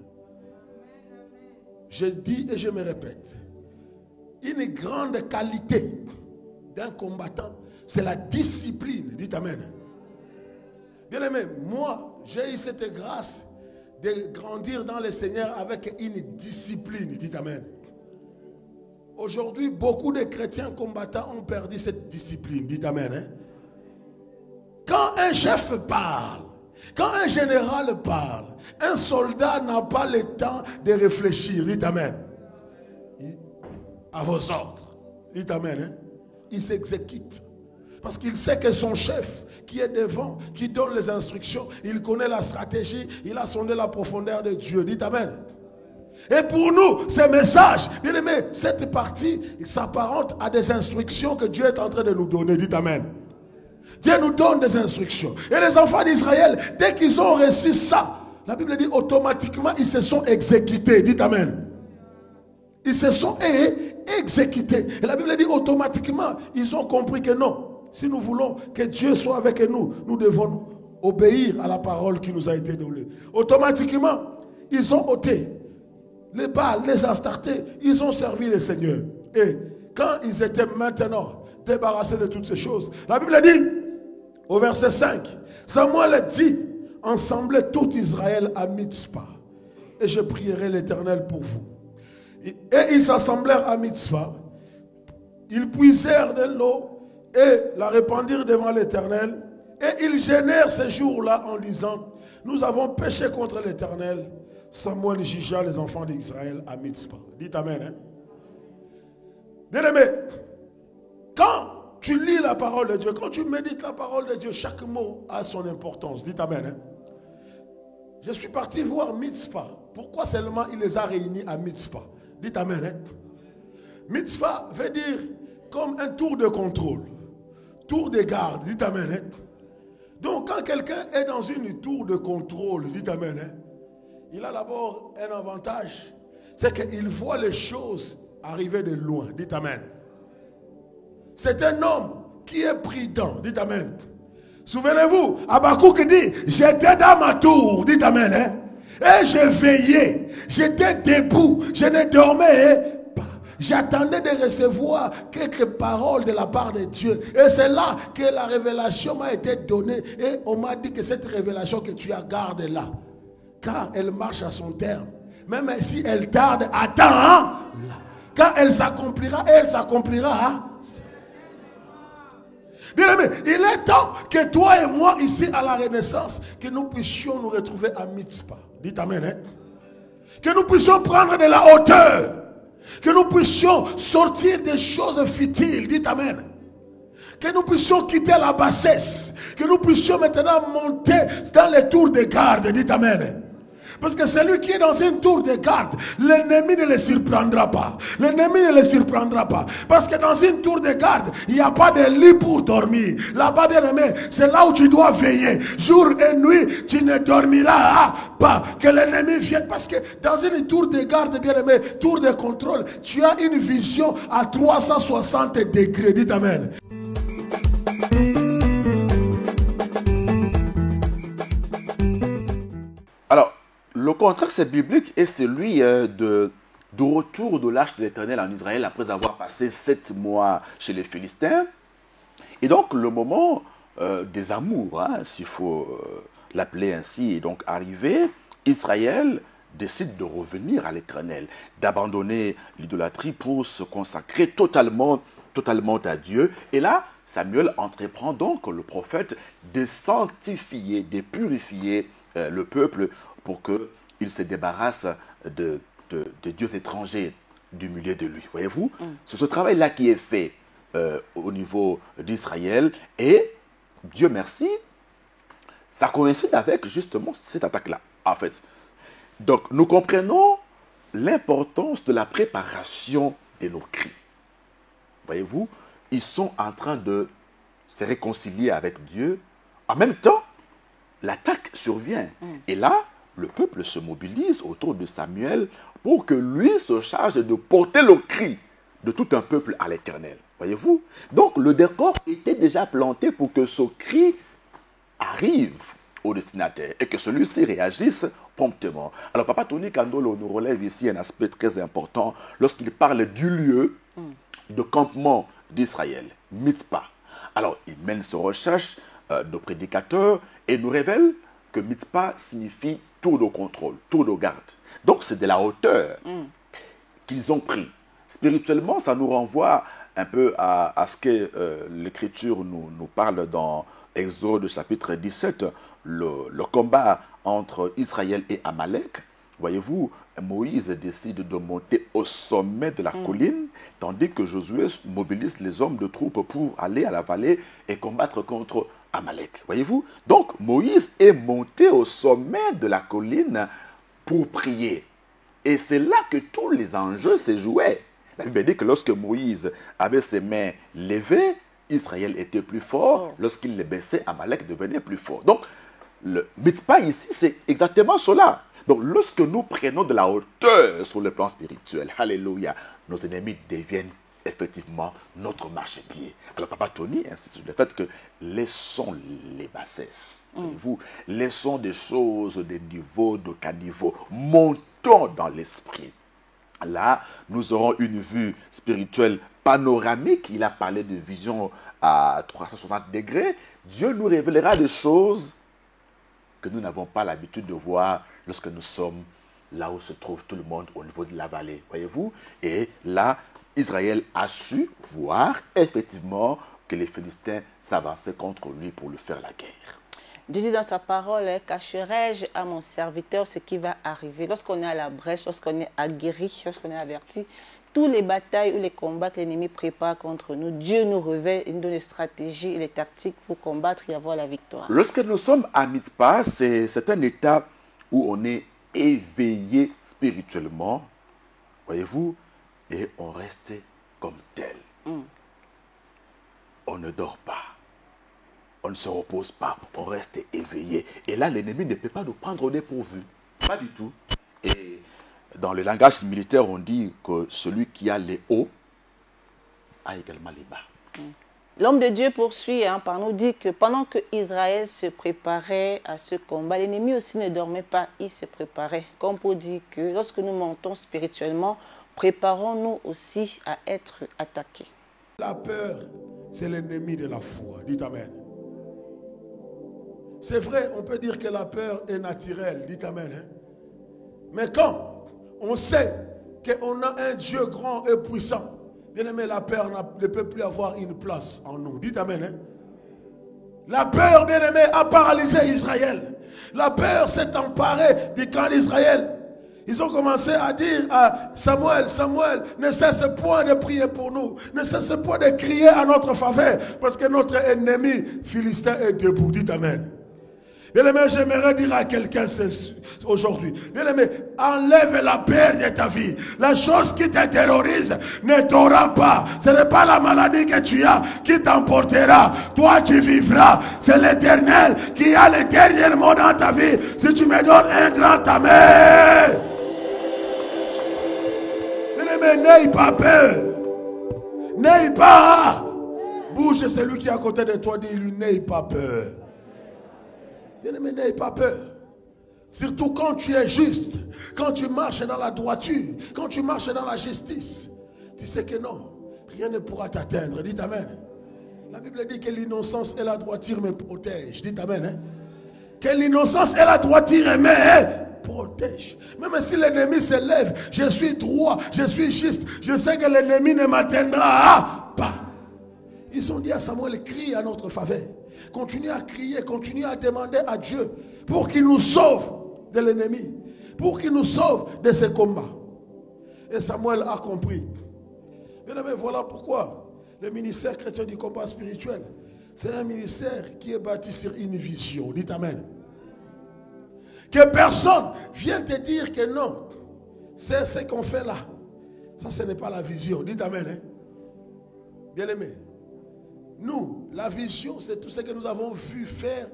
[SPEAKER 6] Je dis et je me répète, une grande qualité d'un combattant, c'est la discipline. Dites Amen. Bien aimé, moi, j'ai eu cette grâce de grandir dans le Seigneur avec une discipline. Dites Amen. Aujourd'hui, beaucoup de chrétiens combattants ont perdu cette discipline. Dites Amen. Hein? Quand un chef parle, quand un général parle, un soldat n'a pas le temps de réfléchir. Dites Amen. À vos ordres. Dites Amen. Hein? Il s'exécute. Parce qu'il sait que son chef qui est devant, qui donne les instructions, il connaît la stratégie, il a sondé la profondeur de Dieu. Dites Amen. Et pour nous, ces messages, bien aimé, cette partie s'apparente à des instructions que Dieu est en train de nous donner. Dites Amen. Dieu nous donne des instructions. Et les enfants d'Israël, dès qu'ils ont reçu ça, la Bible dit automatiquement, ils se sont exécutés. Dites Amen. Ils se sont exécutés. Et la Bible dit automatiquement, ils ont compris que non. Si nous voulons que Dieu soit avec nous, nous devons obéir à la parole qui nous a été donnée. Automatiquement, ils ont ôté les Baals, les Astartés, ils ont servi le Seigneur. Et quand ils étaient maintenant débarrassés de toutes ces choses, la Bible dit, au verset 5, Samuel dit, ensemblez tout Israël à Mitzpah, et je prierai l'Éternel pour vous. Et ils s'assemblèrent à Mitzpah, ils puisèrent de l'eau et la répandirent devant l'Éternel, et ils gênèrent ces jours-là en disant, nous avons péché contre l'Éternel. Samuel jugea les enfants d'Israël à Mitzpah. Dites Amen. Hein? Bien aimé, quand tu lis la parole de Dieu, quand tu médites la parole de Dieu, chaque mot a son importance. Dites Amen. Hein? Je suis parti voir Mitzpah. Pourquoi seulement il les a réunis à Mitzpah? Dites Amen. Hein? Mitzpah veut dire comme un tour de contrôle, tour de garde. Dites Amen. Hein? Donc quand quelqu'un est dans une tour de contrôle, dites Amen. Hein? Il a d'abord un avantage, c'est qu'il voit les choses arriver de loin. Dites Amen. C'est un homme qui est prudent. Dites Amen. Souvenez-vous, Habakkuk dit, j'étais dans ma tour. Dites Amen. Hein? Et je veillais. J'étais debout. Je ne dormais pas. J'attendais de recevoir quelques paroles de la part de Dieu. Et c'est là que la révélation m'a été donnée. Et on m'a dit que cette révélation que tu as, garde là. Car elle marche à son terme. Même si elle tarde, attends. Hein? Quand elle s'accomplira, elle s'accomplira. Hein? Bien aimé, il est temps que toi et moi, ici à la Renaissance, que nous puissions nous retrouver à Mitzpah. Dites Amen. Hein? Que nous puissions prendre de la hauteur. Que nous puissions sortir des choses futiles. Dites Amen. Que nous puissions quitter la bassesse. Que nous puissions maintenant monter dans les tours de garde. Dites Amen. Parce que celui qui est dans une tour de garde, l'ennemi ne le surprendra pas. L'ennemi ne le surprendra pas. Parce que dans une tour de garde, il n'y a pas de lit pour dormir. Là-bas, bien aimé, c'est là où tu dois veiller. Jour et nuit, tu ne dormiras pas. Que l'ennemi vienne. Parce que dans une tour de garde, bien aimé, tour de contrôle, tu as une vision à 360 degrés. Dites Amen.
[SPEAKER 2] le contexte biblique est celui de retour de l'arche de l'Éternel en Israël après avoir passé 7 mois chez les Philistins. Et donc le moment des amours, hein, s'il faut l'appeler ainsi, est donc arrivé. Israël décide de revenir à l'Éternel, d'abandonner l'idolâtrie pour se consacrer totalement à Dieu. Et là, Samuel entreprend donc, le prophète, de sanctifier, de purifier le peuple pour qu'il se débarrasse de dieux étrangers du milieu de lui. Voyez-vous, c'est ce travail-là qui est fait au niveau d'Israël. Et Dieu merci, ça coïncide avec justement cette attaque-là, en fait. Donc, nous comprenons l'importance de la préparation de nos cris. Voyez-vous, ils sont en train de se réconcilier avec Dieu. En même temps, l'attaque survient. Et là, le peuple se mobilise autour de Samuel pour que lui se charge de porter le cri de tout un peuple à l'Éternel. Voyez-vous? Donc, le décor était déjà planté pour que ce cri arrive au destinataire et que celui-ci réagisse promptement. Alors, Papa Tony Kandolo nous relève ici un aspect très important lorsqu'il parle du lieu de campement d'Israël, Mitzpah. Alors, il mène ses recherches de prédicateurs et nous révèle que Mitzpah signifie tour de contrôle, tour de garde. Donc, c'est de la hauteur qu'ils ont pris. Spirituellement, ça nous renvoie un peu à ce que l'Écriture nous parle dans Exode chapitre 17, le combat entre Israël et Amalek. Voyez-vous, Moïse décide de monter au sommet de la colline, tandis que Josué mobilise les hommes de troupes pour aller à la vallée et combattre contre Amalek. Voyez-vous? Donc, Moïse est monté au sommet de la colline pour prier. Et c'est là que tous les enjeux se jouaient. La Bible dit que lorsque Moïse avait ses mains levées, Israël était plus fort. Lorsqu'il les baissait, Amalek devenait plus fort. Donc, le Mitzpah ici, c'est exactement cela. Donc, lorsque nous prenons de la hauteur sur le plan spirituel, alléluia, nos ennemis deviennent effectivement notre marchepied. Alors, Papa Tony insiste sur le fait que laissons les bassesses. Vous, laissons des choses, des niveaux, de caniveaux. Montons dans l'esprit. Là, nous aurons une vue spirituelle panoramique. Il a parlé de vision à 360 degrés. Dieu nous révélera des choses que nous n'avons pas l'habitude de voir lorsque nous sommes là où se trouve tout le monde au niveau de la vallée. Voyez-vous? Et là, Israël a su voir effectivement que les Philistins s'avançaient contre lui pour lui faire la guerre.
[SPEAKER 1] Dieu dit dans sa parole, cacherai-je à mon serviteur ce qui va arriver. Lorsqu'on est à la brèche, lorsqu'on est aguerri, lorsqu'on est averti, toutes les batailles ou les combats que l'ennemi prépare contre nous, Dieu nous révèle, il nous donne les stratégies et les tactiques pour combattre et avoir la victoire.
[SPEAKER 2] Lorsque nous sommes à Mitzpah, c'est un état où on est éveillé spirituellement, voyez-vous, et on reste comme tel. On ne dort pas. On ne se repose pas, on reste éveillé. Et là, l'ennemi ne peut pas nous prendre au dépourvu. Pas du tout. Et dans le langage militaire, on dit que celui qui a les hauts a également les bas.
[SPEAKER 1] L'homme de Dieu poursuit par nous, dit que pendant que Israël se préparait à ce combat, l'ennemi aussi ne dormait pas, il se préparait. Comme pour dire que lorsque nous montons spirituellement, préparons-nous aussi à être attaqués.
[SPEAKER 6] La peur, c'est l'ennemi de la foi. Dites Amen. C'est vrai, on peut dire que la peur est naturelle. Dites Amen. Hein? Mais quand on sait qu'on a un Dieu grand et puissant, bien aimé, la peur ne peut plus avoir une place en nous. Dites Amen. Hein? La peur, bien aimé, a paralysé Israël. La peur s'est emparée du camp d'Israël. Ils ont commencé à dire à Samuel, Samuel, ne cesse point de prier pour nous. Ne cesse point de crier à notre faveur. Parce que notre ennemi philistin est debout. Dites Amen. Bien aimé, j'aimerais dire à quelqu'un aujourd'hui, bien aimé, enlève la peur de ta vie. La chose qui te terrorise ne t'aura pas. Ce n'est pas la maladie que tu as qui t'emportera. Toi, tu vivras. C'est l'Éternel qui a le dernier mot dans ta vie. Si tu me donnes un grand amen. Bien aimé, n'aie pas peur. N'aie pas. Bouge celui qui est à côté de toi, dis-lui, n'aie pas peur. Bien-aimé, n'ayez pas peur. Surtout quand tu es juste, quand tu marches dans la droiture, quand tu marches dans la justice, tu sais que non, rien ne pourra t'atteindre. Dites Amen. La Bible dit que l'innocence et la droiture me protègent. Dites Amen. Hein? Que l'innocence et la droiture me protègent. Même si l'ennemi se lève, je suis droit, je suis juste, je sais que l'ennemi ne m'atteindra pas. Ils ont dit à Samuel, crie à notre faveur. Continue à crier, continue à demander à Dieu pour qu'il nous sauve de l'ennemi, pour qu'il nous sauve de ces combats. Et Samuel a compris. Bien aimé, voilà pourquoi le ministère chrétien du combat spirituel, c'est un ministère qui est bâti sur une vision. Dites Amen. Que personne vienne te dire que non, c'est ce qu'on fait là. Ça, ce n'est pas la vision. Dites Amen. Hein? Bien aimé. Nous, la vision, c'est tout ce que nous avons vu faire,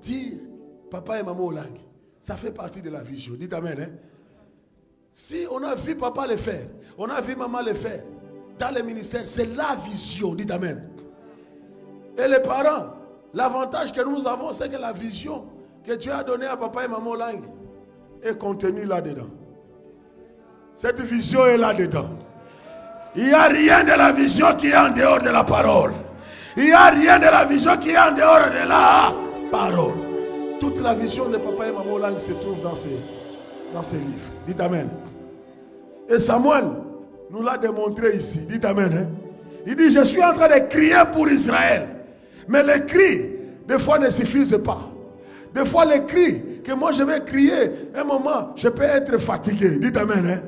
[SPEAKER 6] dire papa et maman au langue. Ça fait partie de la vision. Dites Amen. Hein? Si on a vu papa le faire, on a vu maman le faire, dans le ministère, c'est la vision. Dites Amen. Et les parents, l'avantage que nous avons, c'est que la vision que Dieu a donnée à papa et maman au langue est contenue là-dedans. Cette vision est là-dedans. Il n'y a rien de la vision qui est en dehors de la parole. Il n'y a rien de la vision qui est en dehors de la parole. Toute la vision de papa et maman langue se trouve dans ces livres. Dites Amen. Et Samuel nous l'a démontré ici. Dites Amen. Hein? Il dit, je suis en train de crier pour Israël. Mais les cris, des fois, ne suffisent pas. Des fois, les cris que moi je vais crier, un moment, je peux être fatigué. Dites Amen. Hein?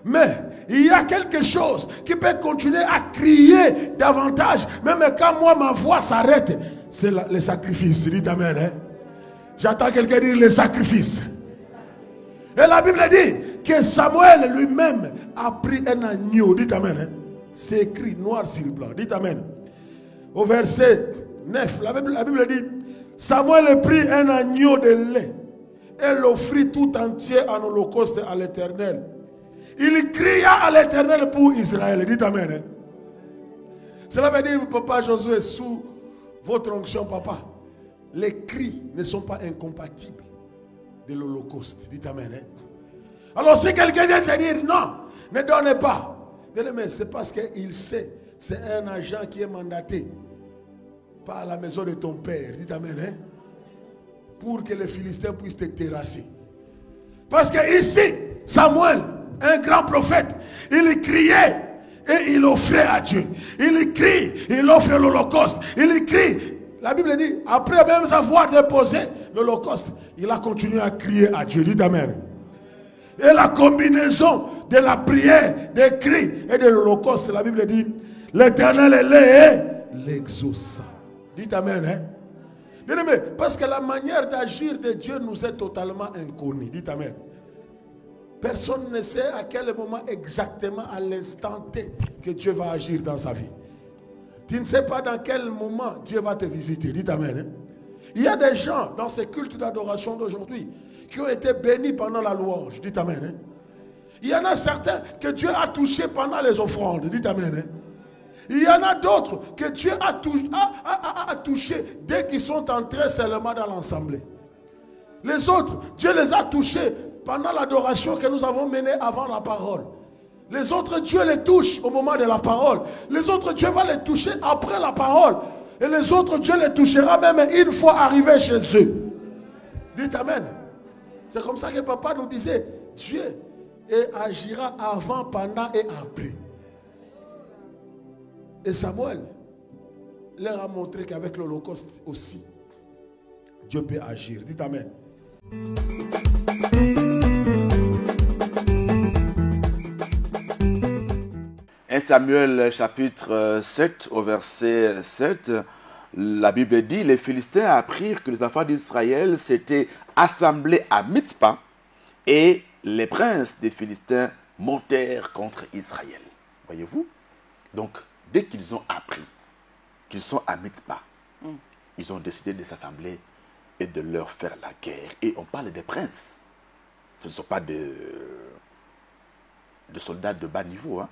[SPEAKER 6] Mais il y a quelque chose qui peut continuer à crier davantage. Même quand moi, ma voix s'arrête, c'est le sacrifice. Dites Amen. Hein? J'entends quelqu'un dire le sacrifice. Et la Bible dit que Samuel lui-même a pris un agneau. Dites Amen. Hein? C'est écrit noir sur blanc. Dites Amen. Au verset 9, la Bible dit, Samuel prit un agneau de lait et l'offrit tout entier en holocauste à l'Éternel. Il cria à l'Éternel pour Israël. Dites Amen. Hein? Cela veut dire, papa Josué, sous votre onction, papa, les cris ne sont pas incompatibles de l'Holocauste. Dites Amen. Hein? Alors si quelqu'un vient te dire non, ne donnez pas. Bien aimé, c'est parce qu'il sait, c'est un agent qui est mandaté par la maison de ton père. Dites Amen. Hein? Pour que les Philistins puissent te terrasser. Parce que ici, Samuel, un grand prophète, il criait et il offrait à Dieu. Il crie, il offre l'Holocauste. Il crie. La Bible dit, après même avoir déposé l'Holocauste, il a continué à crier à Dieu. Dites Amen. Et la combinaison de la prière, des cris et de l'Holocauste, la Bible dit, l'Éternel est l'exauça. Dites Amen. Hein? Bien aimé, parce que la manière d'agir de Dieu nous est totalement inconnue. Dites Amen. Personne ne sait à quel moment exactement, à l'instant T, que Dieu va agir dans sa vie. Tu ne sais pas dans quel moment Dieu va te visiter. Dites Amen. Hein? Il y a des gens dans ces cultes d'adoration d'aujourd'hui qui ont été bénis pendant la louange. Dites Amen. Hein? Il y en a certains que Dieu a touchés pendant les offrandes. Dites Amen. Hein? Il y en a d'autres que Dieu a touchés dès qu'ils sont entrés seulement dans l'assemblée. Les autres, Dieu les a touchés pendant l'adoration que nous avons menée avant la parole. Les autres, Dieu les touche au moment de la parole. Les autres, Dieu va les toucher après la parole. Et les autres, Dieu les touchera même une fois arrivés chez eux. Dites Amen. C'est comme ça que papa nous disait, Dieu agira avant, pendant et après. Et Samuel leur a montré qu'avec l'Holocauste aussi, Dieu peut agir. Dites Amen.
[SPEAKER 2] 1 Samuel chapitre 7 au verset 7, la Bible dit, les Philistins apprirent que les enfants d'Israël s'étaient assemblés à Mitzpah et les princes des Philistins montèrent contre Israël. Voyez-vous? Donc, dès qu'ils ont appris qu'ils sont à Mitzpah, ils ont décidé de s'assembler et de leur faire la guerre. Et on parle des princes. Ce ne sont pas de soldats de bas niveau. Hein?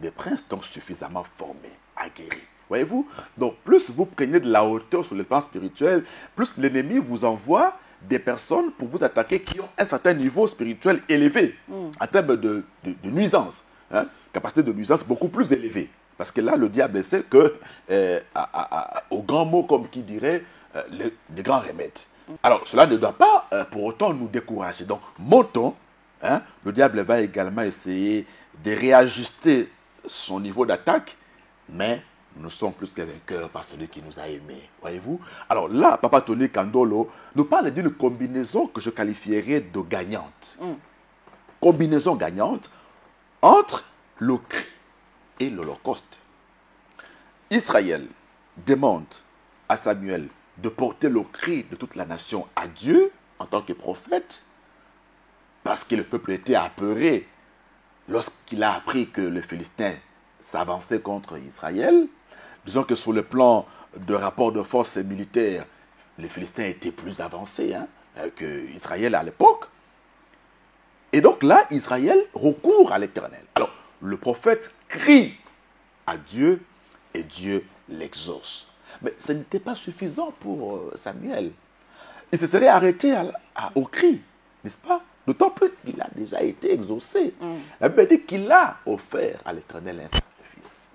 [SPEAKER 2] Des princes donc suffisamment formés, aguerris. Voyez-vous? Donc plus vous prenez de la hauteur sur le plan spirituel, plus l'ennemi vous envoie des personnes pour vous attaquer qui ont un certain niveau spirituel élevé, en termes de nuisance, hein, capacité de nuisance beaucoup plus élevée. Parce que là, le diable sait que, au grand mot, comme qui dirait, les grands remèdes. Alors, cela ne doit pas pour autant nous décourager. Donc, montons. Hein, le diable va également essayer de réajuster son niveau d'attaque, mais nous sommes plus que vainqueurs par celui qui nous a aimés. Voyez-vous? Alors là, Papa Tony Kandolo nous parle d'une combinaison que je qualifierais de gagnante. Combinaison gagnante entre le cri et l'Holocauste. Israël demande à Samuel de porter le cri de toute la nation à Dieu en tant que prophète, parce que le peuple était apeuré lorsqu'il a appris que les Philistins s'avançaient contre Israël. Disons que sur le plan de rapport de force militaire, les Philistins étaient plus avancés qu'Israël à l'époque. Et donc là, Israël recourt à l'Éternel. Alors, le prophète crie à Dieu et Dieu l'exauce. Mais ce n'était pas suffisant pour Samuel. Il se serait arrêté au cri, n'est-ce pas? D'autant plus qu'il a déjà été exaucé. La Bible dit qu'il a offert à l'Éternel un sacrifice.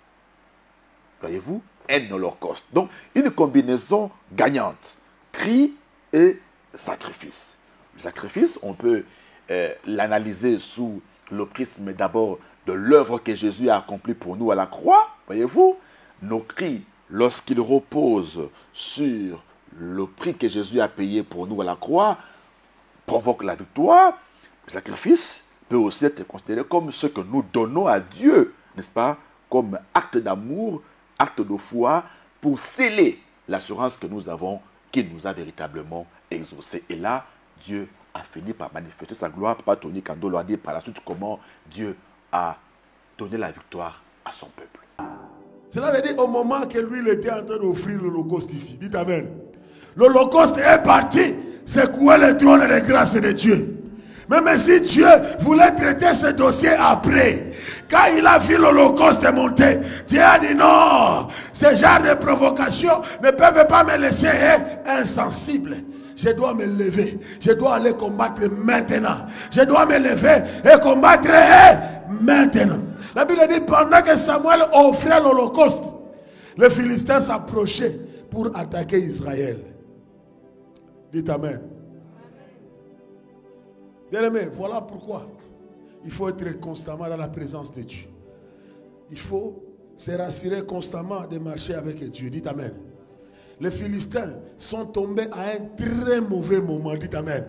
[SPEAKER 2] Voyez-vous? Un holocauste. Donc, une combinaison gagnante. Cri et sacrifice. Le sacrifice, on peut l'analyser sous le prisme d'abord de l'œuvre que Jésus a accomplie pour nous à la croix. Voyez-vous? Nos cris, lorsqu'ils reposent sur le prix que Jésus a payé pour nous à la croix, provoque la victoire. Le sacrifice peut aussi être considéré comme ce que nous donnons à Dieu, n'est-ce pas? Comme acte d'amour, acte de foi, pour sceller l'assurance que nous avons, qu'il nous a véritablement exaucé. Et là, Dieu a fini par manifester sa gloire. Papa Tony Kandolo a dit par la suite comment Dieu a donné la victoire à son peuple.
[SPEAKER 6] Cela veut dire au moment que lui, il était en train d'offrir l'Holocauste ici. Dites Amen. L'Holocauste est parti secouer le trône de grâce de Dieu. Même si Dieu voulait traiter ce dossier après, quand il a vu l'Holocauste monter, Dieu a dit non, ce genre de provocation ne peuvent pas me laisser insensible. Je dois me lever, je dois aller combattre maintenant. Je dois me lever et combattre maintenant. La Bible dit pendant que Samuel offrait l'Holocauste, les Philistins s'approchaient pour attaquer Israël. Dites Amen. Bien-aimés, voilà pourquoi il faut être constamment dans la présence de Dieu. Il faut se rassurer constamment de marcher avec Dieu. Dites Amen. Les Philistins sont tombés à un très mauvais moment. Dites Amen.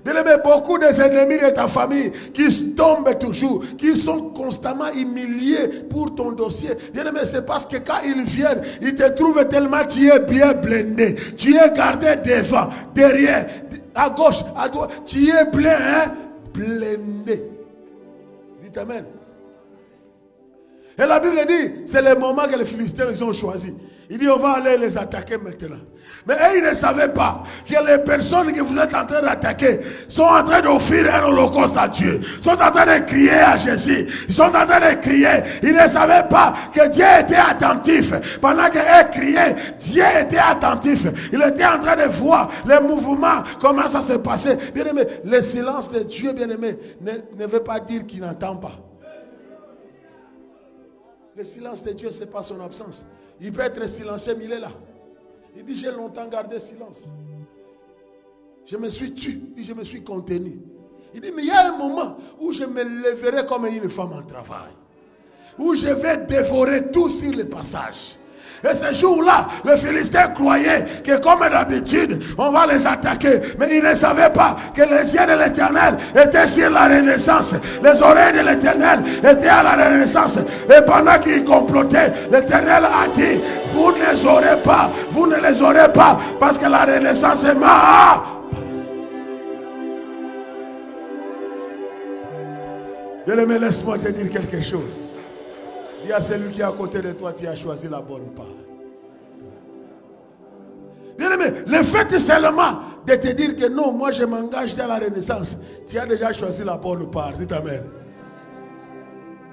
[SPEAKER 6] Bien-aimés, beaucoup des ennemis de ta famille qui tombent toujours, qui sont constamment humiliés pour ton dossier. Bien-aimés, c'est parce que quand ils viennent, ils te trouvent tellement tu es bien blindé. Tu es gardé devant, derrière, à gauche, à droite. Tu es plein, blindé. Dites Amen. Et la Bible dit, c'est le moment que les Philistins ils ont choisi. Il dit, on va aller les attaquer maintenant. Mais eux, ils ne savaient pas que les personnes que vous êtes en train d'attaquer sont en train d'offrir un holocauste à Dieu. Ils sont en train de crier à Jésus. Ils sont en train de crier. Ils ne savaient pas que Dieu était attentif. Pendant qu'eux criaient, Dieu était attentif. Il était en train de voir les mouvements, comment ça se passait. Bien aimé, le silence de Dieu, bien aimé, ne veut pas dire qu'il n'entend pas. Le silence de Dieu, ce n'est pas son absence. Il peut être silencieux, mais il est là. Il dit, j'ai longtemps gardé silence. Je me suis tué. Il dit, je me suis contenu. Il dit, mais il y a un moment où je me lèverai comme une femme en travail. Où je vais dévorer tout sur le passage. Et ce jour-là, les Philistins croyaient que comme d'habitude, on va les attaquer. Mais ils ne savaient pas que les yeux de l'Éternel étaient sur la renaissance. Les oreilles de l'Éternel étaient à la renaissance. Et pendant qu'ils complotaient, l'Éternel a dit, vous ne les aurez pas. Vous ne les aurez pas. Parce que la renaissance est morte. Bien-aimé, laisse-moi te dire quelque chose. Dis à celui qui est à côté de toi, tu as choisi la bonne part. Bien-aimé, le fait seulement de te dire que non, moi je m'engage dans la renaissance, tu as déjà choisi la bonne part. Dites Amen.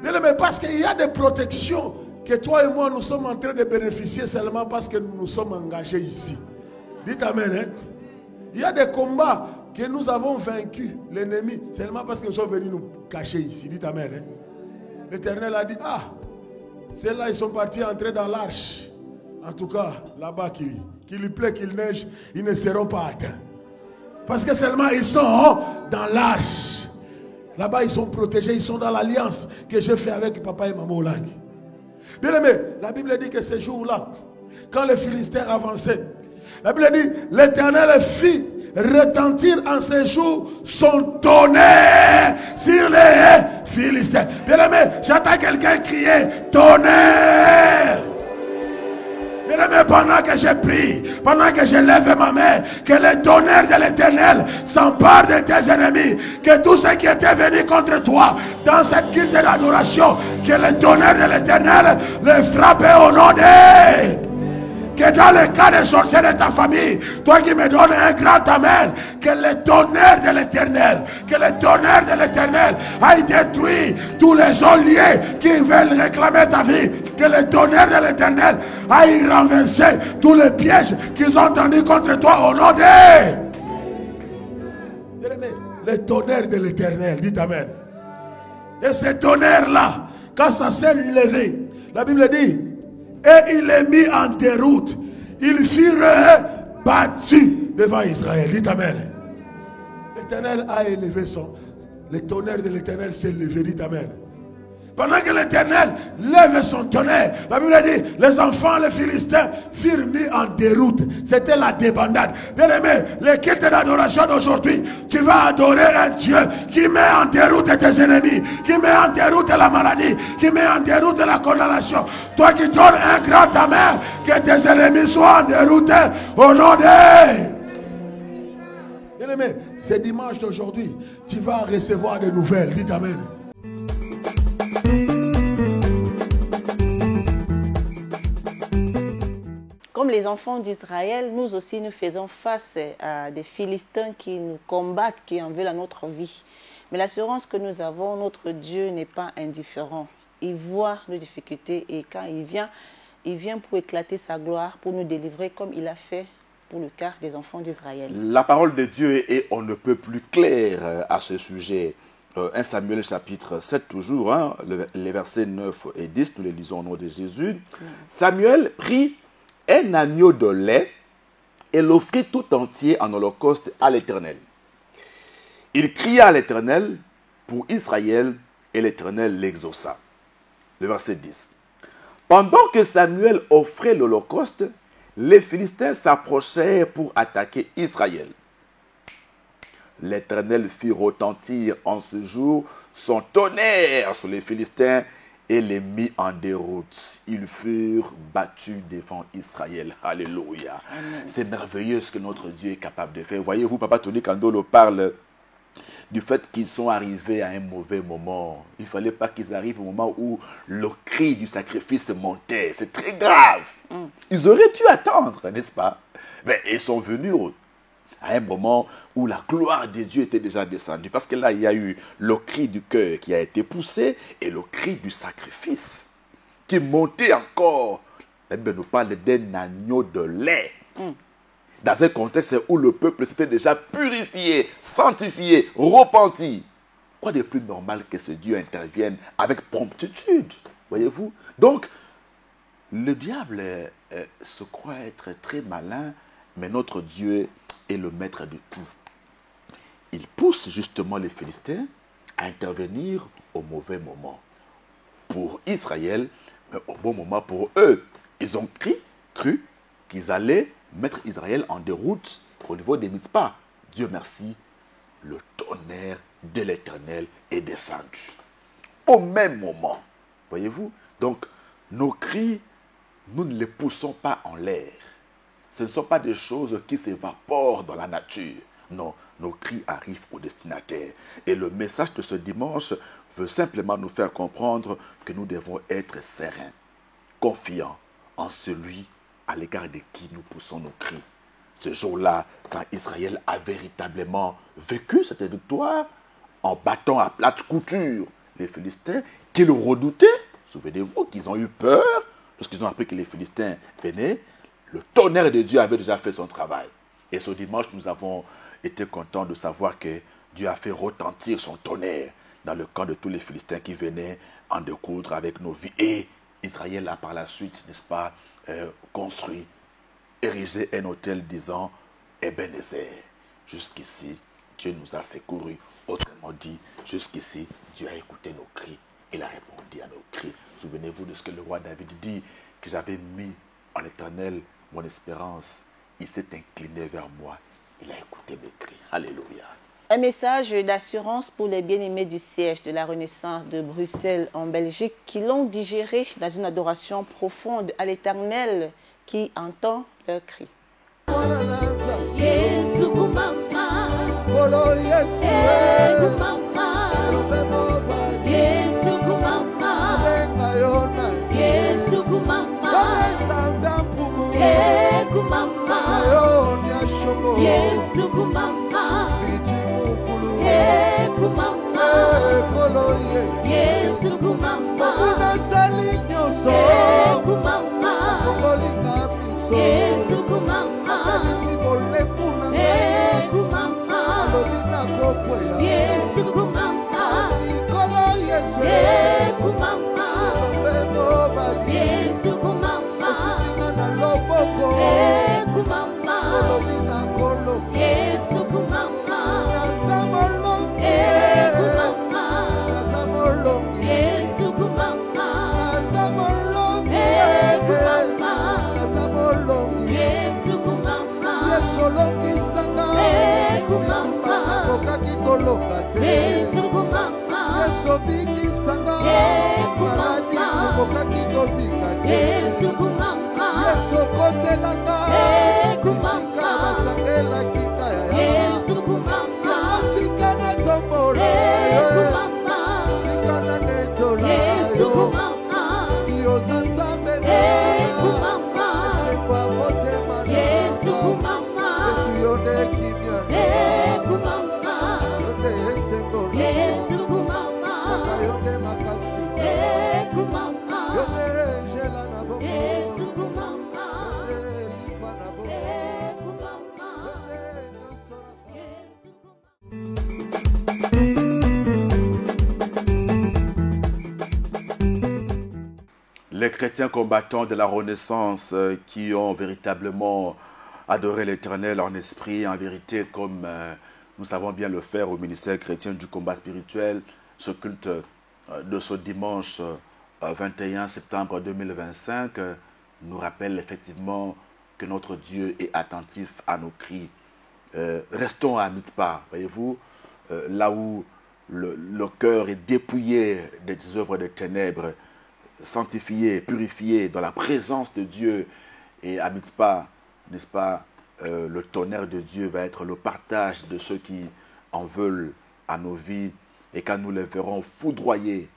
[SPEAKER 6] Bien-aimé, parce qu'il y a des protections que toi et moi nous sommes en train de bénéficier seulement parce que nous nous sommes engagés ici. Dites Amen. Hein? Il y a des combats que nous avons vaincus, l'ennemi, seulement parce qu'ils sont venus nous cacher ici. Dites amen. Hein? L'Éternel a dit, ah, ceux-là, ils sont partis entrer dans l'arche. En tout cas, là-bas, qu'il lui plaît, qu'il neige, ils ne seront pas atteints. Parce que seulement ils sont dans l'arche. Là-bas, ils sont protégés, ils sont dans l'alliance que je fais avec papa et maman Olangi. Bien aimé, la Bible dit que ces jours-là, quand les Philistins avançaient, la Bible dit, l'Éternel fit retentir en ces jours son tonnerre sur les Philistins. Bien aimé, j'entends quelqu'un crier tonnerre. Bien aimé, pendant que je prie, pendant que je lève ma main, que le tonnerre de l'Éternel s'empare de tes ennemis, que tout ce qui était venu contre toi dans cette culte d'adoration, que le tonnerre de l'Éternel le frappe au nom de... Que dans le cas des sorciers de ta famille, toi qui me donnes un grand amen, que le tonnerre de l'Éternel, aille détruire tous les geôliers qui veulent réclamer ta vie. Que le tonnerre de l'Éternel aille renverser tous les pièges qu'ils ont tendus contre toi au nom de... Le tonnerre de l'Éternel, dites amen. Et ce tonnerre-là, quand ça s'est levé, la Bible dit, et il est mis en déroute. Ils furent battus devant Israël. Dites amen. L'Éternel a élevé le tonnerre de l'Éternel s'est levé. Dites amen. Pendant que l'Éternel lève son tonnerre, la Bible dit, les enfants, les Philistins, furent mis en déroute. C'était la débandade. Bien aimé, le culte d'adoration d'aujourd'hui, tu vas adorer un Dieu qui met en déroute tes ennemis, qui met en déroute la maladie, qui met en déroute la condamnation. Toi qui donnes un grand amen, que tes ennemis soient en déroute au nom de... Bien aimé, c'est dimanche d'aujourd'hui, tu vas recevoir des nouvelles. Dites amen.
[SPEAKER 1] Comme les enfants d'Israël, nous aussi nous faisons face à des Philistins qui nous combattent, qui en veulent à notre vie. Mais l'assurance que nous avons, notre Dieu n'est pas indifférent. Il voit nos difficultés et quand il vient pour éclater sa gloire, pour nous délivrer comme il a fait pour le cas des enfants d'Israël.
[SPEAKER 2] La parole de Dieu est on ne peut plus claire à ce sujet. 1 Samuel chapitre 7 toujours, hein, les versets 9 et 10, nous les lisons au nom de Jésus. Samuel prit un agneau de lait et l'offrit tout entier en holocauste à l'Éternel. Il cria à l'Éternel pour Israël et l'Éternel l'exauça. Le verset 10. Pendant que Samuel offrait l'holocauste, les Philistins s'approchèrent pour attaquer Israël. L'Éternel fit retentir en ce jour son tonnerre sur les Philistins et les mit en déroute. Ils furent battus devant Israël. Alléluia. C'est merveilleux ce que notre Dieu est capable de faire. Voyez-vous, Papa Tony Kandolo parle du fait qu'ils sont arrivés à un mauvais moment. Il ne fallait pas qu'ils arrivent au moment où le cri du sacrifice montait. C'est très grave. Ils auraient dû attendre, n'est-ce pas? Mais ils sont venus à un moment où la gloire de Dieu était déjà descendue. Parce que là, il y a eu le cri du cœur qui a été poussé et le cri du sacrifice qui montait encore. La Bible nous parle d'un agneau de lait. Dans un contexte où le peuple s'était déjà purifié, sanctifié, repenti. Quoi de plus normal que ce Dieu intervienne avec promptitude? Voyez-vous? Donc, le diable se croit être très malin, mais notre Dieu est le maître de tout. Il pousse justement les Philistins à intervenir au mauvais moment. Pour Israël, mais au bon moment pour eux. Ils ont cru qu'ils allaient mettre Israël en déroute au niveau des Mitzpah. Dieu merci, le tonnerre de l'Éternel est descendu. Au même moment, voyez-vous? Donc, nos cris, nous ne les poussons pas en l'air. Ce ne sont pas des choses qui s'évaporent dans la nature. Non, nos cris arrivent au destinataire. Et le message de ce dimanche veut simplement nous faire comprendre que nous devons être sereins, confiants en celui à l'égard de qui nous poussons nos cris. Ce jour-là, quand Israël a véritablement vécu cette victoire, en battant à plate couture les Philistins, qu'ils redoutaient, souvenez-vous qu'ils ont eu peur, lorsqu'ils ont appris que les Philistins venaient, le tonnerre de Dieu avait déjà fait son travail. Et ce dimanche, nous avons été contents de savoir que Dieu a fait retentir son tonnerre dans le camp de tous les Philistins qui venaient en découdre avec nos vies. Et Israël a par la suite, n'est-ce pas, construit, érigé un autel disant Ebenezer. Jusqu'ici, Dieu nous a secourus. Autrement dit, jusqu'ici, Dieu a écouté nos cris. Il a répondu à nos cris. Souvenez-vous de ce que le roi David dit, que j'avais mis en l'Éternel mon espérance. Il s'est incliné vers moi. Il a écouté mes cris. Alléluia.
[SPEAKER 1] Un message d'assurance pour les bien-aimés du siège de la Renaissance de Bruxelles en Belgique qui l'ont digéré dans une adoration profonde à l'Éternel qui entend leurs cris.
[SPEAKER 7] Yesu kumama,
[SPEAKER 8] Kolo Yesu,
[SPEAKER 7] kumama,
[SPEAKER 8] Yesu
[SPEAKER 7] kumama,
[SPEAKER 8] Ayona,
[SPEAKER 7] Yesu kumama,
[SPEAKER 8] Sanda Pugu,
[SPEAKER 7] kumama,
[SPEAKER 8] Ayonia Shoko,
[SPEAKER 7] Yesu kumama,
[SPEAKER 8] Bijimukulu,
[SPEAKER 7] kumama,
[SPEAKER 8] Kolo Yesu,
[SPEAKER 7] Yesu kumama,
[SPEAKER 8] Kuna Salinyoso,
[SPEAKER 7] kumama,
[SPEAKER 8] Kolinga Miso,
[SPEAKER 7] Yesu kumama,
[SPEAKER 8] Kalisi Mole Kuna,
[SPEAKER 7] kumama,
[SPEAKER 8] Alobina Kokwea,
[SPEAKER 7] Yesu kumama,
[SPEAKER 8] Kolo Yesu,
[SPEAKER 7] kumama,
[SPEAKER 8] Bebo Bali,
[SPEAKER 7] Yesu kumama,
[SPEAKER 8] Osinga na Loboko,
[SPEAKER 7] kumama,
[SPEAKER 8] Olobina Kolo,
[SPEAKER 7] Yesu kumama,
[SPEAKER 8] Nazamolongi,
[SPEAKER 7] kumama,
[SPEAKER 8] Nazamolongi,
[SPEAKER 7] Yesu kumama,
[SPEAKER 8] Nazamolongi,
[SPEAKER 7] kumama,
[SPEAKER 8] Nazamolongi,
[SPEAKER 7] Yesu kumama,
[SPEAKER 8] Yesolongi Sanga,
[SPEAKER 7] kumama,
[SPEAKER 8] Kokaki Koloka te,
[SPEAKER 7] Yesu kumama,
[SPEAKER 8] Yesobiki Sanga, Maladi Kokaki Kobika te,
[SPEAKER 7] Yesu kumama,
[SPEAKER 8] Yesokotelanga,
[SPEAKER 7] kumama,
[SPEAKER 8] Isika Basangela Kikaya,
[SPEAKER 7] Yesu kumama,
[SPEAKER 8] Tikana Tombole,
[SPEAKER 7] kumama,
[SPEAKER 8] Tikana Nejola,
[SPEAKER 7] Yesu kumama,
[SPEAKER 8] Yozanzambe,
[SPEAKER 7] kumama,
[SPEAKER 8] Sekwa Motema,
[SPEAKER 7] Yesu kumama,
[SPEAKER 8] Yesu Yone Kimya,
[SPEAKER 7] kumama,
[SPEAKER 8] Yone Esengolo,
[SPEAKER 7] Yesu kumama,
[SPEAKER 8] Yone Makasi,
[SPEAKER 7] kumama,
[SPEAKER 8] Yone Jela na Bobo,
[SPEAKER 7] Yesu kumama,
[SPEAKER 8] Yone Lipa na Bobo,
[SPEAKER 7] kumama,
[SPEAKER 8] Yone Nyonsora Bobo.
[SPEAKER 7] Yesu
[SPEAKER 2] Les chrétiens combattants de la Renaissance qui ont véritablement adoré l'Éternel en esprit, en vérité, comme nous savons bien le faire au ministère chrétien du combat spirituel, ce culte de ce dimanche 21 septembre 2025 nous rappelle effectivement que notre Dieu est attentif à nos cris. Restons à Mitzpah, voyez-vous, là où le cœur est dépouillé des œuvres des ténèbres, sanctifié, purifié dans la présence de Dieu. Et à Mitzpah, n'est-ce pas, le tonnerre de Dieu va être le partage de ceux qui en veulent à nos vies. Et quand nous les verrons foudroyés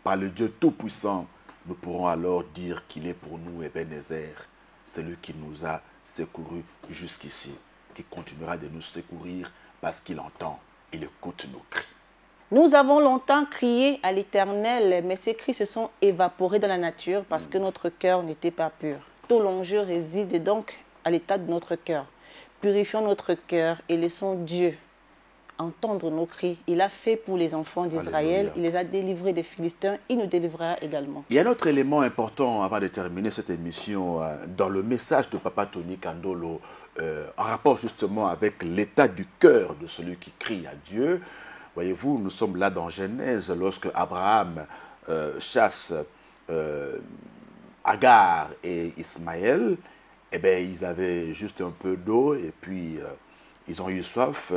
[SPEAKER 2] par le Dieu Tout-Puissant, nous pourrons alors dire qu'il est pour nous Ebenezer, celui qui nous a secourus jusqu'ici, qui continuera de nous secourir parce qu'il entend, il écoute nos cris.
[SPEAKER 1] Nous avons longtemps crié à l'Éternel, mais ces cris se sont évaporés dans la nature parce que notre cœur n'était pas pur. Tout l'enjeu réside donc à l'état de notre cœur. Purifions notre cœur et laissons Dieu entendre nos cris. Il a fait pour les enfants d'Israël,
[SPEAKER 2] Alléluia.
[SPEAKER 1] il les a délivrés des Philistins, il nous délivrera également.
[SPEAKER 2] Il y a un autre élément important avant de terminer cette émission dans le message de Papa Tony Kandolo en rapport justement avec l'état du cœur de celui qui crie à Dieu. Voyez-vous, nous sommes là dans Genèse lorsque Abraham chasse Agar et Ismaël. Eh bien, ils avaient juste un peu d'eau et puis ils ont eu soif.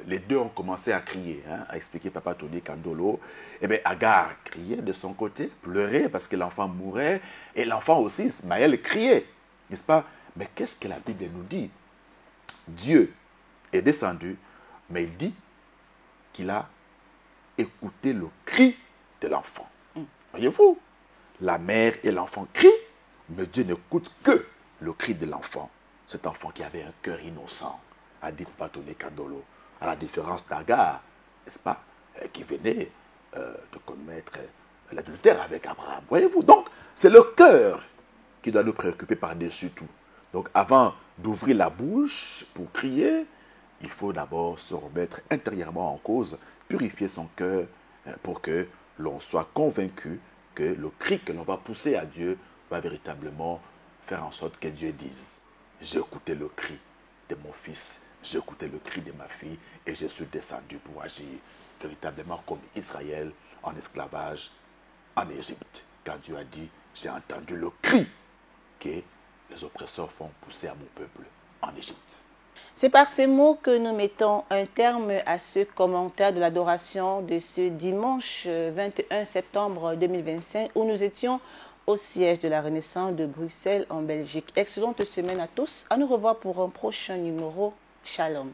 [SPEAKER 2] Les deux ont commencé à crier, à expliquer Papa Tony Kandolo. Eh bien, Agar criait de son côté, pleurait parce que l'enfant mourait. Et l'enfant aussi, Ismaël, criait, n'est-ce pas? Mais qu'est-ce que la Bible nous dit? Dieu est descendu, mais il dit qu'il a écouté le cri de l'enfant. Voyez-vous, la mère et l'enfant crient, mais Dieu n'écoute que le cri de l'enfant. Cet enfant qui avait un cœur innocent, a dit Papa Tony Kandolo, à la différence d'Agar, n'est-ce pas, qui venait de commettre l'adultère avec Abraham. Voyez-vous, donc, c'est le cœur qui doit nous préoccuper par-dessus tout. Donc avant d'ouvrir la bouche pour crier, il faut d'abord se remettre intérieurement en cause, purifier son cœur pour que l'on soit convaincu que le cri que l'on va pousser à Dieu va véritablement faire en sorte que Dieu dise « J'ai écouté le cri de mon fils, j'ai écouté le cri de ma fille et je suis descendu pour agir véritablement comme Israël en esclavage en Égypte. » Quand Dieu a dit « J'ai entendu le cri que les oppresseurs font pousser à mon peuple en Égypte. »
[SPEAKER 1] C'est par ces mots que nous mettons un terme à ce commentaire de l'adoration de ce dimanche 21 septembre 2025 où nous étions au siège de la Renaissance de Bruxelles en Belgique. Excellente semaine à tous. À nous revoir pour un prochain numéro. Shalom.